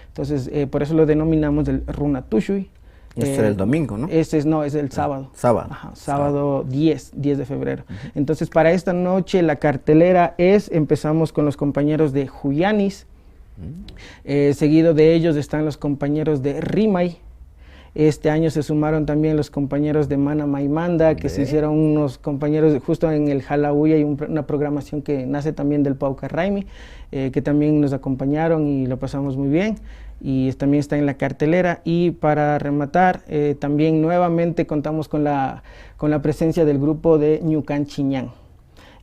[SPEAKER 13] Entonces, por eso lo denominamos el Runa Tushui.
[SPEAKER 1] Este era el domingo, ¿no?
[SPEAKER 13] Es el sábado.
[SPEAKER 1] Sábado.
[SPEAKER 13] Ajá, sábado 10 de febrero. Entonces, para esta noche la cartelera empezamos con los compañeros de Juyanis, seguido de ellos están los compañeros de Rimay. Este año se sumaron también los compañeros de Mana Maimanda, que se hicieron unos compañeros justo en el Jalauya, y una programación que nace también del Pauca Raimi, que también nos acompañaron y lo pasamos muy bien, y también está en la cartelera. Y para rematar, también nuevamente contamos con la presencia del grupo de Ñucan Chiñán.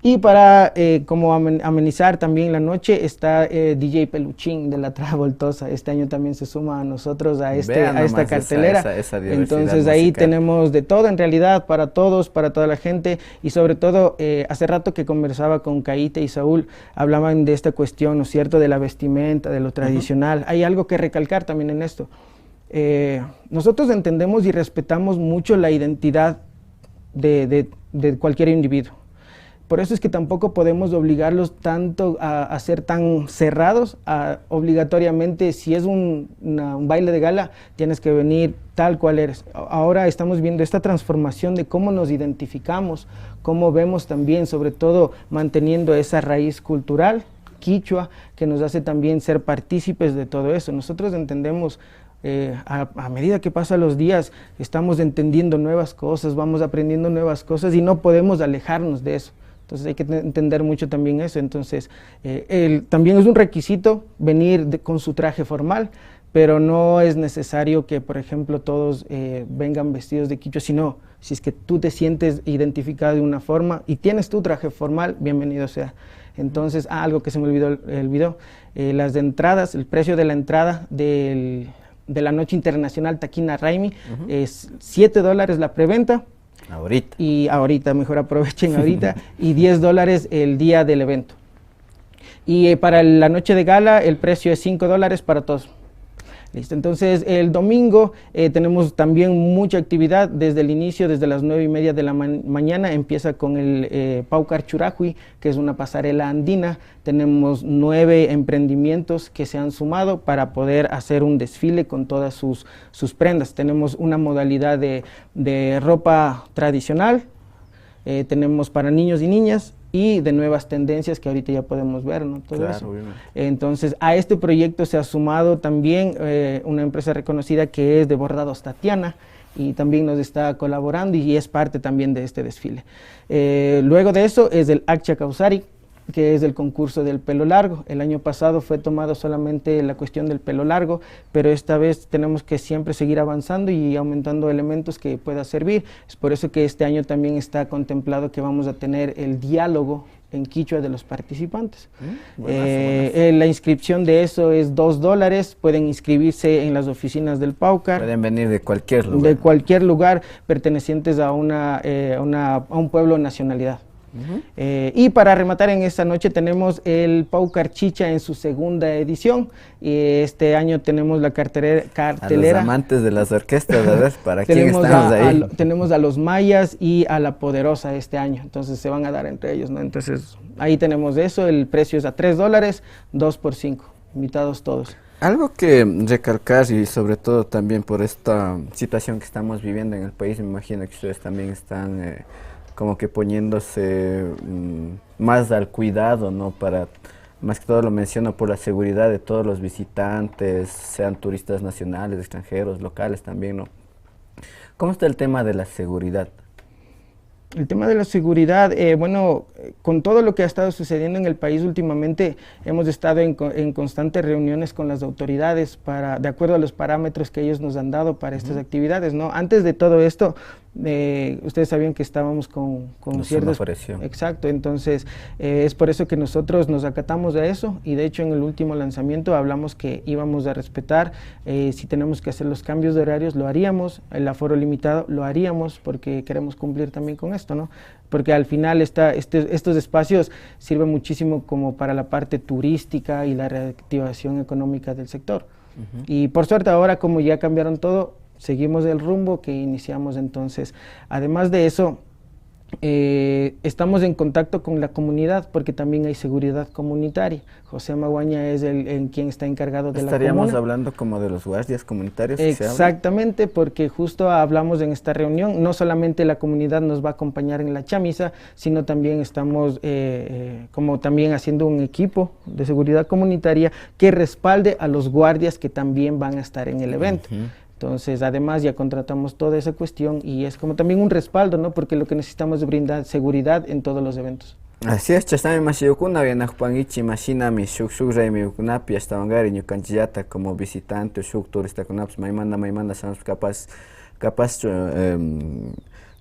[SPEAKER 13] Y para como amenizar también la noche está DJ Peluchín de la Travoltosa. Este año también se suma a nosotros a esta cartelera.
[SPEAKER 1] Esa
[SPEAKER 13] entonces ahí
[SPEAKER 1] musical.
[SPEAKER 13] tenemos de todo en realidad, para todos, para toda la gente. Y sobre todo, hace rato que conversaba con Caíta y Saúl, hablaban de esta cuestión, ¿no es cierto?, de la vestimenta, de lo tradicional. Hay algo que recalcar también en esto. Nosotros entendemos y respetamos mucho la identidad de cualquier individuo. Por eso es que tampoco podemos obligarlos tanto a ser tan cerrados, obligatoriamente, si es un baile de gala, tienes que venir tal cual eres. Ahora estamos viendo esta transformación de cómo nos identificamos, cómo vemos también, sobre todo, manteniendo esa raíz cultural, quichua, que nos hace también ser partícipes de todo eso. Nosotros entendemos, a medida que pasan los días, estamos entendiendo nuevas cosas, vamos aprendiendo nuevas cosas y no podemos alejarnos de eso. Entonces hay que entender mucho también eso. Entonces también es un requisito venir con su traje formal, pero no es necesario que, por ejemplo, todos vengan vestidos de quichua, sino si es que tú te sientes identificado de una forma y tienes tu traje formal, bienvenido sea. Entonces, algo que se me olvidó el video, las entradas, el precio de la entrada de la Noche Internacional Taquina Raimi es $7 la preventa.
[SPEAKER 1] Ahorita.
[SPEAKER 13] Y ahorita, mejor aprovechen ahorita, y $10 el día del evento. Y para la noche de gala el precio es $5 para todos. Listo, entonces el domingo tenemos también mucha actividad desde el inicio, desde las 9:30 de la mañana, empieza con el Paucar Churahui, que es una pasarela andina. Tenemos 9 emprendimientos que se han sumado para poder hacer un desfile con todas sus prendas. Tenemos una modalidad de ropa tradicional, tenemos para niños y niñas, y de nuevas tendencias que ahorita ya podemos ver, ¿no? Todo
[SPEAKER 1] claro,
[SPEAKER 13] eso.
[SPEAKER 1] Obviamente.
[SPEAKER 13] Entonces, a este proyecto se ha sumado también una empresa reconocida que es de bordados Tatiana, y también nos está colaborando y es parte también de este desfile. Luego de eso es el Accha Causari, que es el concurso del pelo largo. El año pasado fue tomado solamente la cuestión del pelo largo, pero esta vez tenemos que siempre seguir avanzando y aumentando elementos que pueda servir. Es por eso que este año también está contemplado que vamos a tener el diálogo en quichua de los participantes. La inscripción de eso es $2, pueden inscribirse en las oficinas del Paucar.
[SPEAKER 1] Pueden venir de cualquier lugar.
[SPEAKER 13] De cualquier lugar pertenecientes a un pueblo o nacionalidad. Y para rematar en esta noche tenemos el Paucar Chicha en su segunda edición, y este año tenemos la cartelera.
[SPEAKER 1] A los amantes de las orquestas, ¿verdad? ¿Para quién estamos ahí?
[SPEAKER 13] Tenemos a los Mayas y a la Poderosa este año, entonces se van a dar entre ellos, ¿no? Entonces ahí tenemos eso, el precio es a $3, 2 por 5, invitados todos.
[SPEAKER 1] Algo que recalcar, y sobre todo también por esta situación que estamos viviendo en el país, me imagino que ustedes también están como que poniéndose más al cuidado, ¿no? Para, más que todo lo menciono por la seguridad de todos los visitantes, sean turistas nacionales, extranjeros, locales también, ¿no? ¿Cómo está el tema de la seguridad?
[SPEAKER 13] El tema de la seguridad, bueno, con todo lo que ha estado sucediendo en el país últimamente, hemos estado en constantes reuniones con las autoridades de acuerdo a los parámetros que ellos nos han dado para estas actividades, ¿no? Antes de todo esto, ustedes sabían que estábamos con ciertos... Exacto, entonces es por eso que nosotros nos acatamos a eso, y de hecho en el último lanzamiento hablamos que íbamos a respetar, si tenemos que hacer los cambios de horarios lo haríamos, el aforo limitado lo haríamos, porque queremos cumplir también con esto, ¿no? Porque al final estos espacios sirven muchísimo como para la parte turística y la reactivación económica del sector. Y por suerte ahora, como ya cambiaron todo, seguimos el rumbo que iniciamos. Entonces, además de eso, estamos en contacto con la comunidad, porque también hay seguridad comunitaria. José Maguaña es quien está encargado de la comuna.
[SPEAKER 1] Estaríamos hablando como de los guardias comunitarios.
[SPEAKER 13] Exactamente, porque justo hablamos en esta reunión, no solamente la comunidad nos va a acompañar en la chamisa, sino también estamos como también haciendo un equipo de seguridad comunitaria que respalde a los guardias que también van a estar en el evento. Entonces, además ya contratamos toda esa cuestión y es como también un respaldo, ¿no? Porque lo que necesitamos es brindar seguridad en todos los eventos.
[SPEAKER 1] Así es, chastami mashiyukuna vianajupangichi mashinami shuk raymiyukunapi hastawangari ñukanchillata como visitante shuk turistakunapas maymanta shamus capaz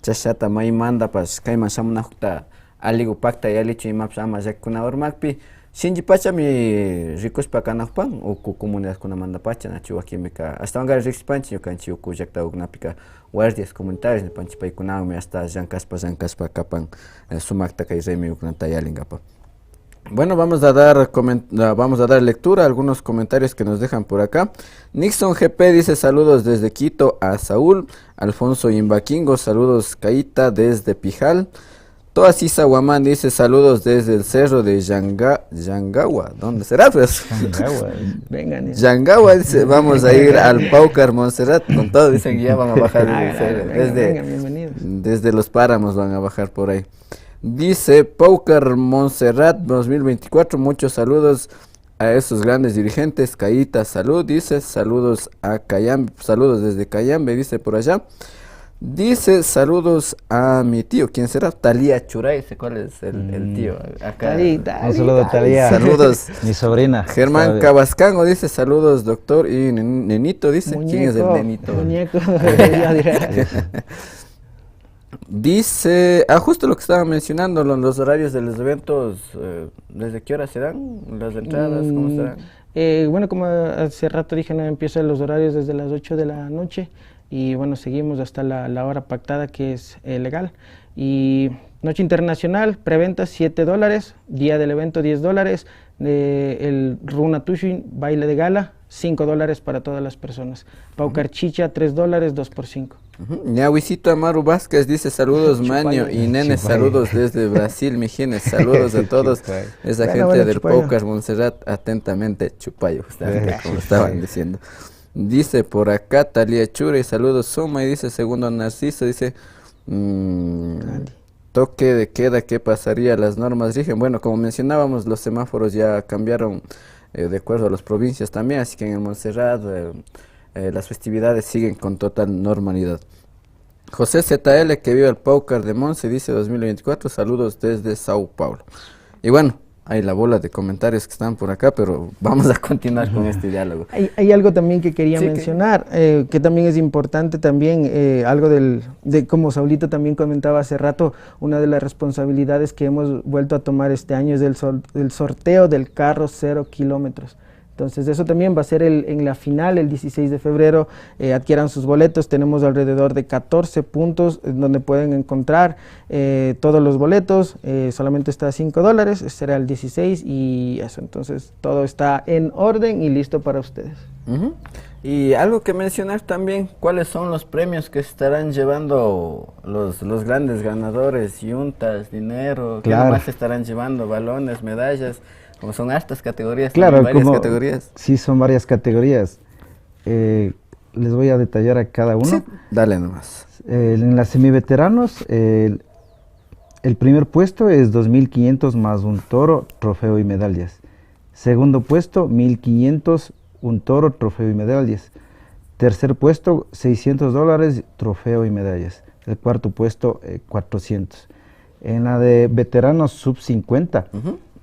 [SPEAKER 1] chashata maymantapas kayman shamunakukta aligu pakta yalichu imapas ama llakikunawarmakpi shinchipachami rikushpa kanakpan uku comunidadkunamantapacha nachu wakimika hastawangari riqspanchik ñukanchik uku llaqtakunapiqa guardias comunitarios nipanchik paykunawanmi hasta llankaspa kapan sumakta kay raymiyukunata yalinkapak. Bueno, vamos a dar lectura a algunos comentarios que nos dejan por acá. Nixon GP dice saludos desde Quito a Saúl. Alfonso Imbaquingo, saludos Caíta desde Pijal. Toasisa Guamán dice saludos desde el cerro de Yangawa. ¿Dónde será? Pues?
[SPEAKER 13] Yangawa, vengan.
[SPEAKER 1] Yangawa dice vamos a ir al Paucar Montserrat. Con todo dicen que ya van a bajar desde los páramos van a bajar por ahí. Dice Paucar Montserrat 2024, muchos saludos a esos grandes dirigentes. Caíta, salud, dice, saludos a Cayambe, saludos desde Cayambe, dice por allá. Dice saludos a mi tío, ¿quién será? Talía Churay, ¿cuál es el tío? Acá.
[SPEAKER 12] Un saludo a Talía.
[SPEAKER 1] Saludos.
[SPEAKER 12] Mi sobrina.
[SPEAKER 1] Germán Cabascango dice saludos doctor y Nenito dice,
[SPEAKER 13] muñeco,
[SPEAKER 1] ¿quién es el Nenito?
[SPEAKER 13] Muñeco.
[SPEAKER 1] Dice, justo lo que estaba mencionando, los horarios de los eventos, ¿desde qué hora serán las entradas? ¿Cómo serán?
[SPEAKER 13] Bueno, como hace rato dije, no, empiezan los horarios desde las 8 de la noche y bueno, seguimos hasta la hora pactada que es legal. Y noche internacional, preventa $7, día del evento $10, el Runa Tushin, baile de gala, $5 para todas las personas. Paucar Chicha, $3, 2 por 5.
[SPEAKER 1] Ñahuicito Amaru Vázquez dice saludos Maño y Nene, saludos desde Brasil, Mijines, saludos a todos, esa gente del Paucar Montserrat, atentamente Chupayo, justamente como estaban diciendo. Dice por acá Talía Chure, saludos Soma, y dice segundo Narciso, dice toque de queda, ¿qué pasaría? Las normas rigen. Bueno, como mencionábamos, los semáforos ya cambiaron de acuerdo a las provincias también, así que en el Montserrat las festividades siguen con total normalidad. José ZL, que vive al Paucar de Monse, dice 2024, saludos desde Sao Paulo. Y bueno, hay la bola de comentarios que están por acá, pero vamos a continuar con este diálogo.
[SPEAKER 13] Hay algo también que quería mencionar, que también es importante también, algo de como Saulito también comentaba hace rato, una de las responsabilidades que hemos vuelto a tomar este año es el sorteo del carro 0 kilómetros. Entonces eso también va a ser en la final, el 16 de febrero, adquieran sus boletos, tenemos alrededor de 14 puntos donde pueden encontrar todos los boletos, solamente está a $5, será el 16 y eso, entonces todo está en orden y listo para ustedes.
[SPEAKER 1] Y algo que mencionar también, ¿cuáles son los premios que estarán llevando los grandes ganadores? Yuntas, dinero, ¿qué más estarán llevando? Balones, medallas. Como son hartas categorías,
[SPEAKER 12] claro,
[SPEAKER 1] varias categorías.
[SPEAKER 12] Sí, son varias categorías. Les voy a detallar a cada uno.
[SPEAKER 1] Sí, dale nomás.
[SPEAKER 12] En las semiveteranos, el primer puesto es 2.500 más un toro, trofeo y medallas. Segundo puesto, 1.500, un toro, trofeo y medallas. Tercer puesto, $600, trofeo y medallas. el cuarto puesto 400. En la de veteranos sub 50,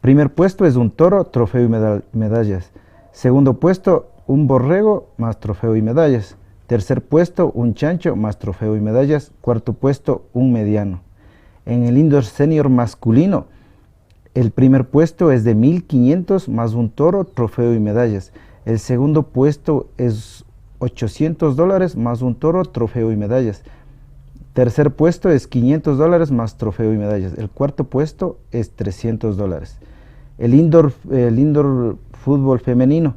[SPEAKER 12] primer puesto es un toro, trofeo y medallas. Segundo puesto, un borrego más trofeo y medallas. Tercer puesto, un chancho más trofeo y medallas. Cuarto puesto, un mediano. En el indoor senior masculino, el primer puesto es de 1.500 más un toro, trofeo y medallas. El segundo puesto es $800 más un toro, trofeo y medallas. Tercer puesto es $500 más trofeo y medallas. El cuarto puesto es $300. El indoor fútbol femenino,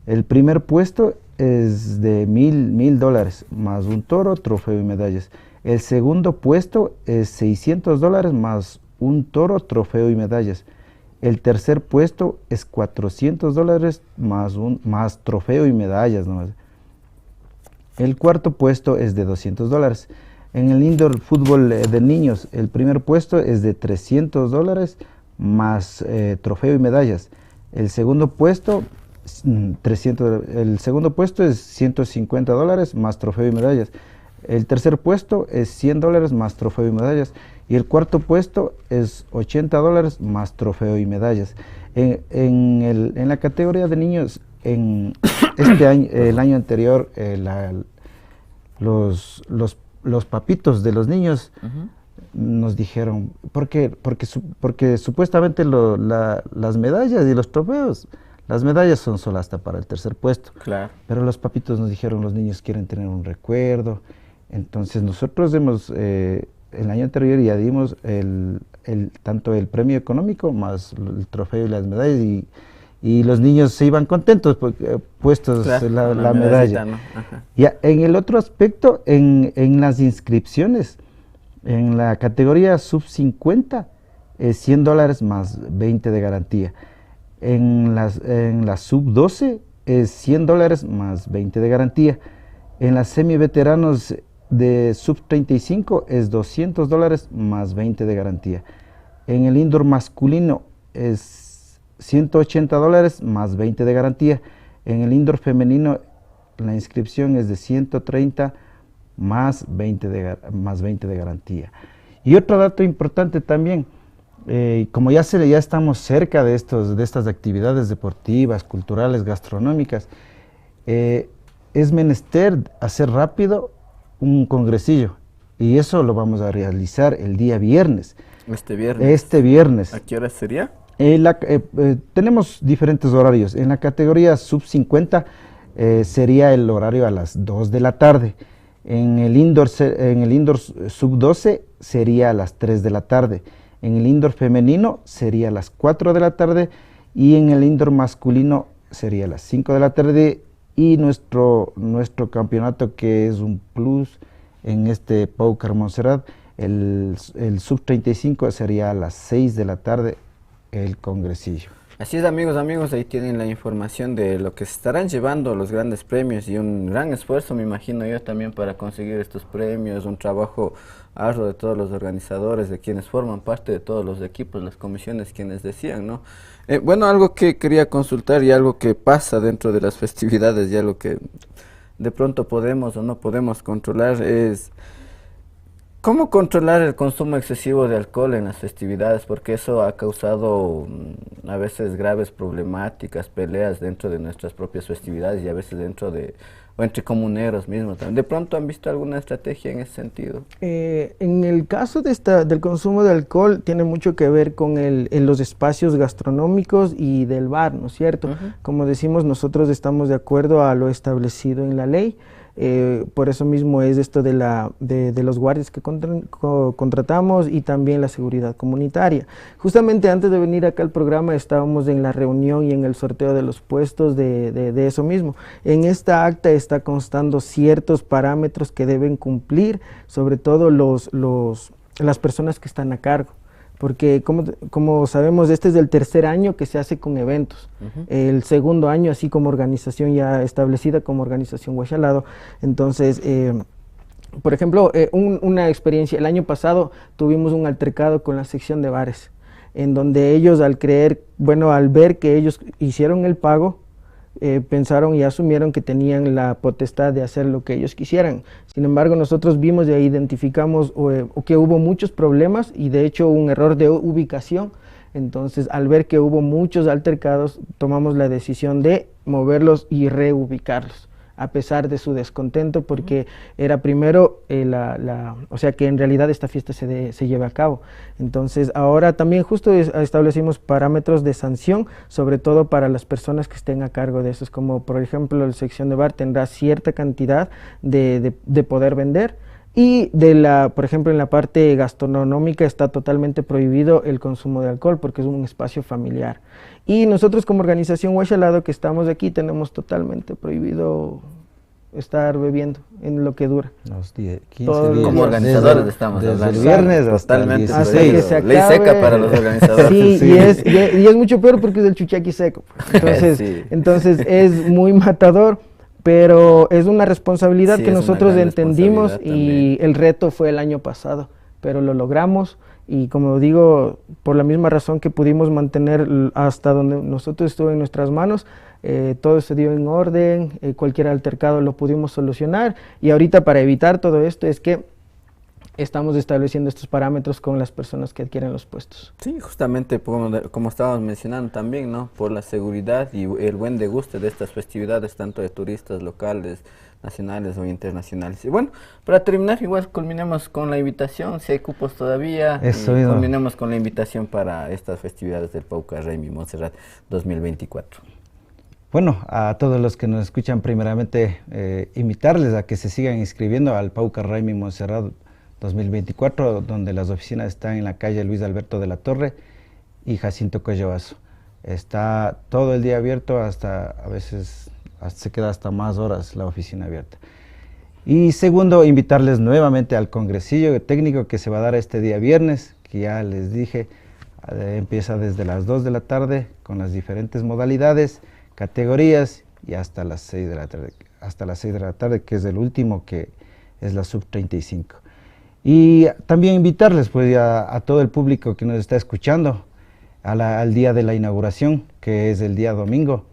[SPEAKER 12] el primer puesto es de $1.000 más un toro, trofeo y medallas. El segundo puesto es $600 más un toro, trofeo y medallas. El tercer puesto es $400 más trofeo y medallas nomás. El cuarto puesto es de $200. En el indoor fútbol de niños, el primer puesto es de $300 más trofeo y medallas. El segundo puesto es $150 más trofeo y medallas. El tercer puesto es $100 más trofeo y medallas. Y el cuarto puesto es $80 más trofeo y medallas. En la categoría de niños, en este año, el año anterior, los papitos de los niños nos dijeron, porque supuestamente las medallas y los trofeos, las medallas son solo hasta para el tercer puesto.
[SPEAKER 1] Claro.
[SPEAKER 12] Pero los papitos nos dijeron, los niños quieren tener un recuerdo. Entonces nosotros hemos, el año anterior ya dimos tanto el premio económico más el trofeo y las medallas, y los niños se iban contentos porque, puestos claro, la medalla. ¿No? Ya, en el otro aspecto, en las inscripciones, en la categoría sub 50, es $100 más 20 de garantía. En la sub 12 es $100 más 20 de garantía. En las semi veteranos de sub 35 es $200 más 20 de garantía. En el indoor masculino es $180 más 20 de garantía. En el indoor femenino la inscripción es de $130 más 20 de garantía. Y otro dato importante también, como ya estamos cerca de estas actividades deportivas, culturales, gastronómicas, es menester hacer rápido un congresillo, y eso lo vamos a realizar el día viernes. Este viernes.
[SPEAKER 1] ¿A qué hora sería?
[SPEAKER 12] Tenemos diferentes horarios. En la categoría sub 50 sería el horario a las 2 de la tarde. En el indoor sub 12 sería a las 3 de la tarde. En el indoor femenino sería a las 4 de la tarde, y en el indoor masculino sería a las 5 de la tarde. Y nuestro campeonato, que es un plus en este Paucar Montserrat, el sub 35 sería a las 6 de la tarde el congresillo.
[SPEAKER 1] Así es, amigos, ahí tienen la información de lo que se estarán llevando los grandes premios, y un gran esfuerzo, me imagino yo, también para conseguir estos premios, un trabajo arduo de todos los organizadores, de quienes forman parte de todos los equipos, las comisiones, quienes decían, ¿no? Bueno, algo que quería consultar, y algo que pasa dentro de las festividades, y algo que de pronto podemos o no podemos controlar, es ¿cómo controlar el consumo excesivo de alcohol en las festividades? Porque eso ha causado a veces graves problemáticas, peleas dentro de nuestras propias festividades, y a veces o entre comuneros mismos también. ¿De pronto han visto alguna estrategia en ese sentido?
[SPEAKER 13] En el caso del consumo de alcohol, tiene mucho que ver con en los espacios gastronómicos y del bar, ¿no es cierto? Como decimos, nosotros estamos de acuerdo a lo establecido en la ley. Por eso mismo es esto de los guardias que contratamos, y también la seguridad comunitaria. Justamente antes de venir acá al programa estábamos en la reunión y en el sorteo de los puestos de eso mismo. En esta acta está constando ciertos parámetros que deben cumplir, sobre todo las personas que están a cargo. Porque como sabemos, este es el tercer año que se hace con eventos. El segundo año así como organización ya establecida como organización Huachalado. Entonces, por ejemplo, una experiencia, el año pasado tuvimos un altercado con la sección de bares, en donde ellos al ver que ellos hicieron el pago, pensaron y asumieron que tenían la potestad de hacer lo que ellos quisieran. Sin embargo, nosotros vimos y identificamos que hubo muchos problemas y de hecho un error de ubicación. Entonces, al ver que hubo muchos altercados, tomamos la decisión de moverlos y reubicarlos, a pesar de su descontento, porque era primero, o sea, que en realidad esta fiesta se lleve a cabo. Entonces, ahora también justo establecimos parámetros de sanción, sobre todo para las personas que estén a cargo de eso, como por ejemplo, la sección de bar tendrá cierta cantidad de poder vender, y por ejemplo, en la parte gastronómica está totalmente prohibido el consumo de alcohol porque es un espacio familiar. Y nosotros como organización Huachalado que estamos aquí tenemos totalmente prohibido estar bebiendo en lo que dura.
[SPEAKER 1] Los 15 días. Como organizadores estamos
[SPEAKER 12] desde el viernes
[SPEAKER 1] totalmente
[SPEAKER 12] hasta el 16.
[SPEAKER 1] Ley seca para los organizadores.
[SPEAKER 13] Sí, sí. Y es mucho peor porque es el chuchaqui seco. Entonces, sí. Entonces es muy matador. Pero es una responsabilidad que nosotros entendimos y el reto fue el año pasado, pero lo logramos y como digo, por la misma razón que pudimos mantener hasta donde nosotros estuvo en nuestras manos, todo se dio en orden, cualquier altercado lo pudimos solucionar y ahorita para evitar todo esto es que estamos estableciendo estos parámetros con las personas que adquieren los puestos.
[SPEAKER 1] Sí, justamente como estábamos mencionando también, ¿no? Por la seguridad y el buen deguste de estas festividades, tanto de turistas locales, nacionales o internacionales. Y bueno, para terminar, igual culminemos con la invitación, si hay cupos todavía, culminemos con la invitación para estas festividades del Pauca Raimi Montserrat 2024.
[SPEAKER 12] Bueno, a todos los que nos escuchan, primeramente, invitarles a que se sigan inscribiendo al Pauca Raimi Montserrat 2024, donde las oficinas están en la calle Luis Alberto de la Torre y Jacinto Collabazo. Está todo el día abierto, a veces se queda hasta más horas la oficina abierta. Y segundo, invitarles nuevamente al congresillo técnico que se va a dar este día viernes, que ya les dije, empieza desde las 2 de la tarde con las diferentes modalidades, categorías y hasta las 6 de la tarde, que es el último, que es la sub-35. Y también invitarles pues a todo el público que nos está escuchando al día de la inauguración, que es el día domingo,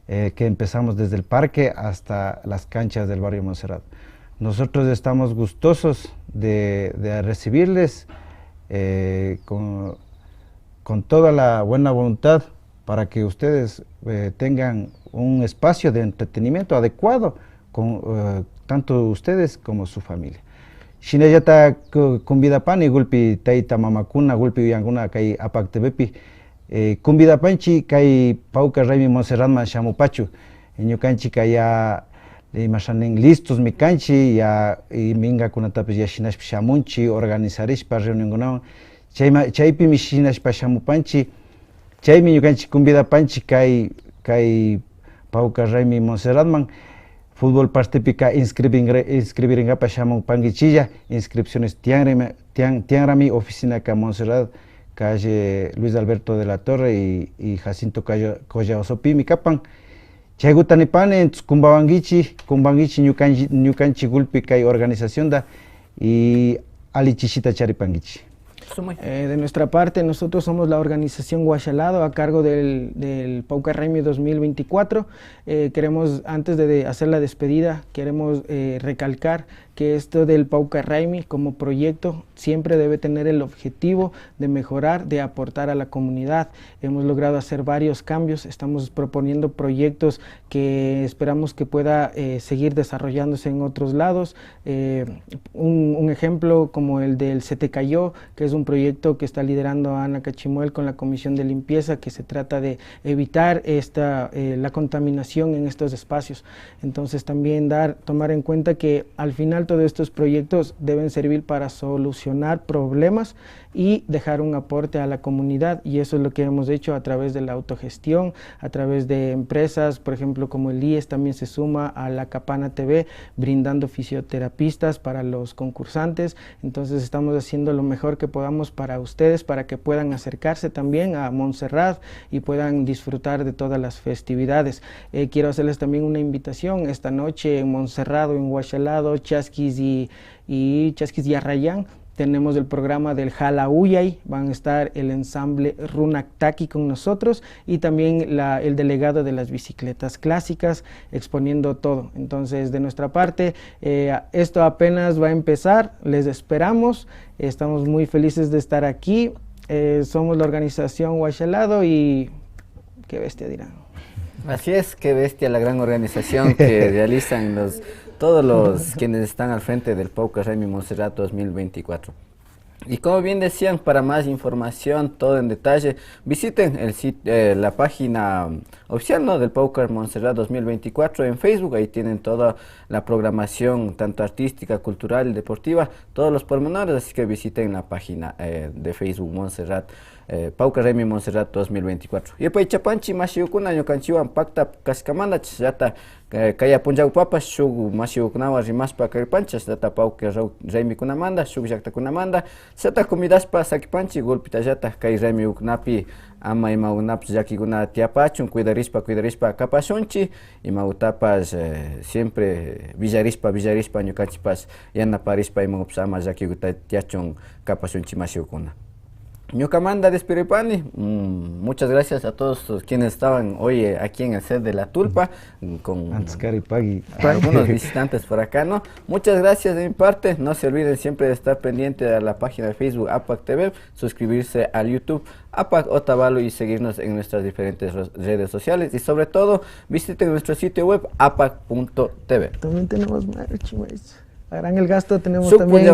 [SPEAKER 12] que empezamos desde el parque hasta las canchas del barrio Montserrat. Nosotros estamos gustosos de recibirles con toda la buena voluntad para que ustedes tengan un espacio de entretenimiento adecuado con tanto ustedes como su familia. Shinayata Kumbidapani gulpi taita mamakuna gulpi yanguna kai apak tebepi Kumbidapanchi kai Pauca Raimi Montserrat man shamupachu ñukanchi kaya imashanin listos mikanchi ya minga kunatapis ya shinashpa shamunchi organizarishpa reunionkunawan chaypi mi shinashpa shamupanchi chaymi ñukanchi Kumbidapanchi kai Pauca Raimi Montserrat man fútbol partipika inscribiringapa shamun panguichilla, inscripciones tianrami, oficina ka Montserrat, calle Luis Alberto de la Torre y Jacinto Collabazopi mi kapan. Chaygutanipane kumbangichi ñukanchi gulpi kay organización da y alichishita charipangichi.
[SPEAKER 13] De nuestra parte, nosotros somos la organización Huachalado a cargo del Pauca Raimi 2024. Queremos, antes de hacer la despedida, queremos recalcar que esto del Pauca Raimi como proyecto siempre debe tener el objetivo de mejorar, de aportar a la comunidad. Hemos logrado hacer varios cambios, estamos proponiendo proyectos que esperamos que pueda seguir desarrollándose en otros lados. Un ejemplo como el del Se Te Cayó, que es un proyecto que está liderando Ana Cachimuel con la Comisión de Limpieza, que se trata de evitar la contaminación en estos espacios. Entonces también tomar en cuenta que al final todos estos proyectos deben servir para solucionar problemas y dejar un aporte a la comunidad, y eso es lo que hemos hecho a través de la autogestión, a través de empresas, por ejemplo como el IES también se suma a la Capana TV brindando fisioterapistas para los concursantes. Entonces estamos haciendo lo mejor que podamos para ustedes, para que puedan acercarse también a Montserrat y puedan disfrutar de todas las festividades. Quiero hacerles también una invitación esta noche en Montserrat o en Huachalado, Chasquis y Arrayán. tenemos el programa del Jala Uyay, van a estar el ensamble Runaktaki con nosotros y también el delegado de las bicicletas clásicas exponiendo todo. Entonces, de nuestra parte, esto apenas va a empezar, les esperamos, estamos muy felices de estar aquí, somos la organización Huachalado y qué bestia dirán.
[SPEAKER 1] Así es, qué bestia la gran organización que realizan todos los quienes están al frente del Pauca Remy Montserrat 2024. Y como bien decían, para más información, todo en detalle, visiten la página oficial, ¿no?, del Pauca Montserrat 2024 en Facebook. Ahí tienen toda la programación, tanto artística, cultural, deportiva, todos los pormenores, así que visiten la página de Facebook Montserrat, Pauca Remy Montserrat 2024. Y pues chapanchi mashiukuna ñukanchiwan pakta kaskamana chata kaya punjaw papas shuk mashiukunawan rimaspa kaypanchas data Pauca Remy kunamanda shuk llakta kunamanda sata comidaspa sakipanchi golpitallata kay Remy uknapi ama imaunapas llakikuna tiapachun cuidarispa kapashunchi imautapas siempre villarispa ñukanchipas yanaparispa imaupas ama llakikuta tiachun kapashunchi mashiukuna. Ñukamanda despiripani, muchas gracias a todos quienes estaban hoy aquí en el set de La Tulpa, con algunos visitantes por acá, ¿no? Muchas gracias de mi parte, no se olviden siempre de estar pendiente de la página de Facebook APAC TV, suscribirse al YouTube APAC Otavalo y seguirnos en nuestras diferentes redes sociales y sobre todo visiten nuestro sitio web apac.tv.
[SPEAKER 13] También tenemos merch, harán el gasto, tenemos también...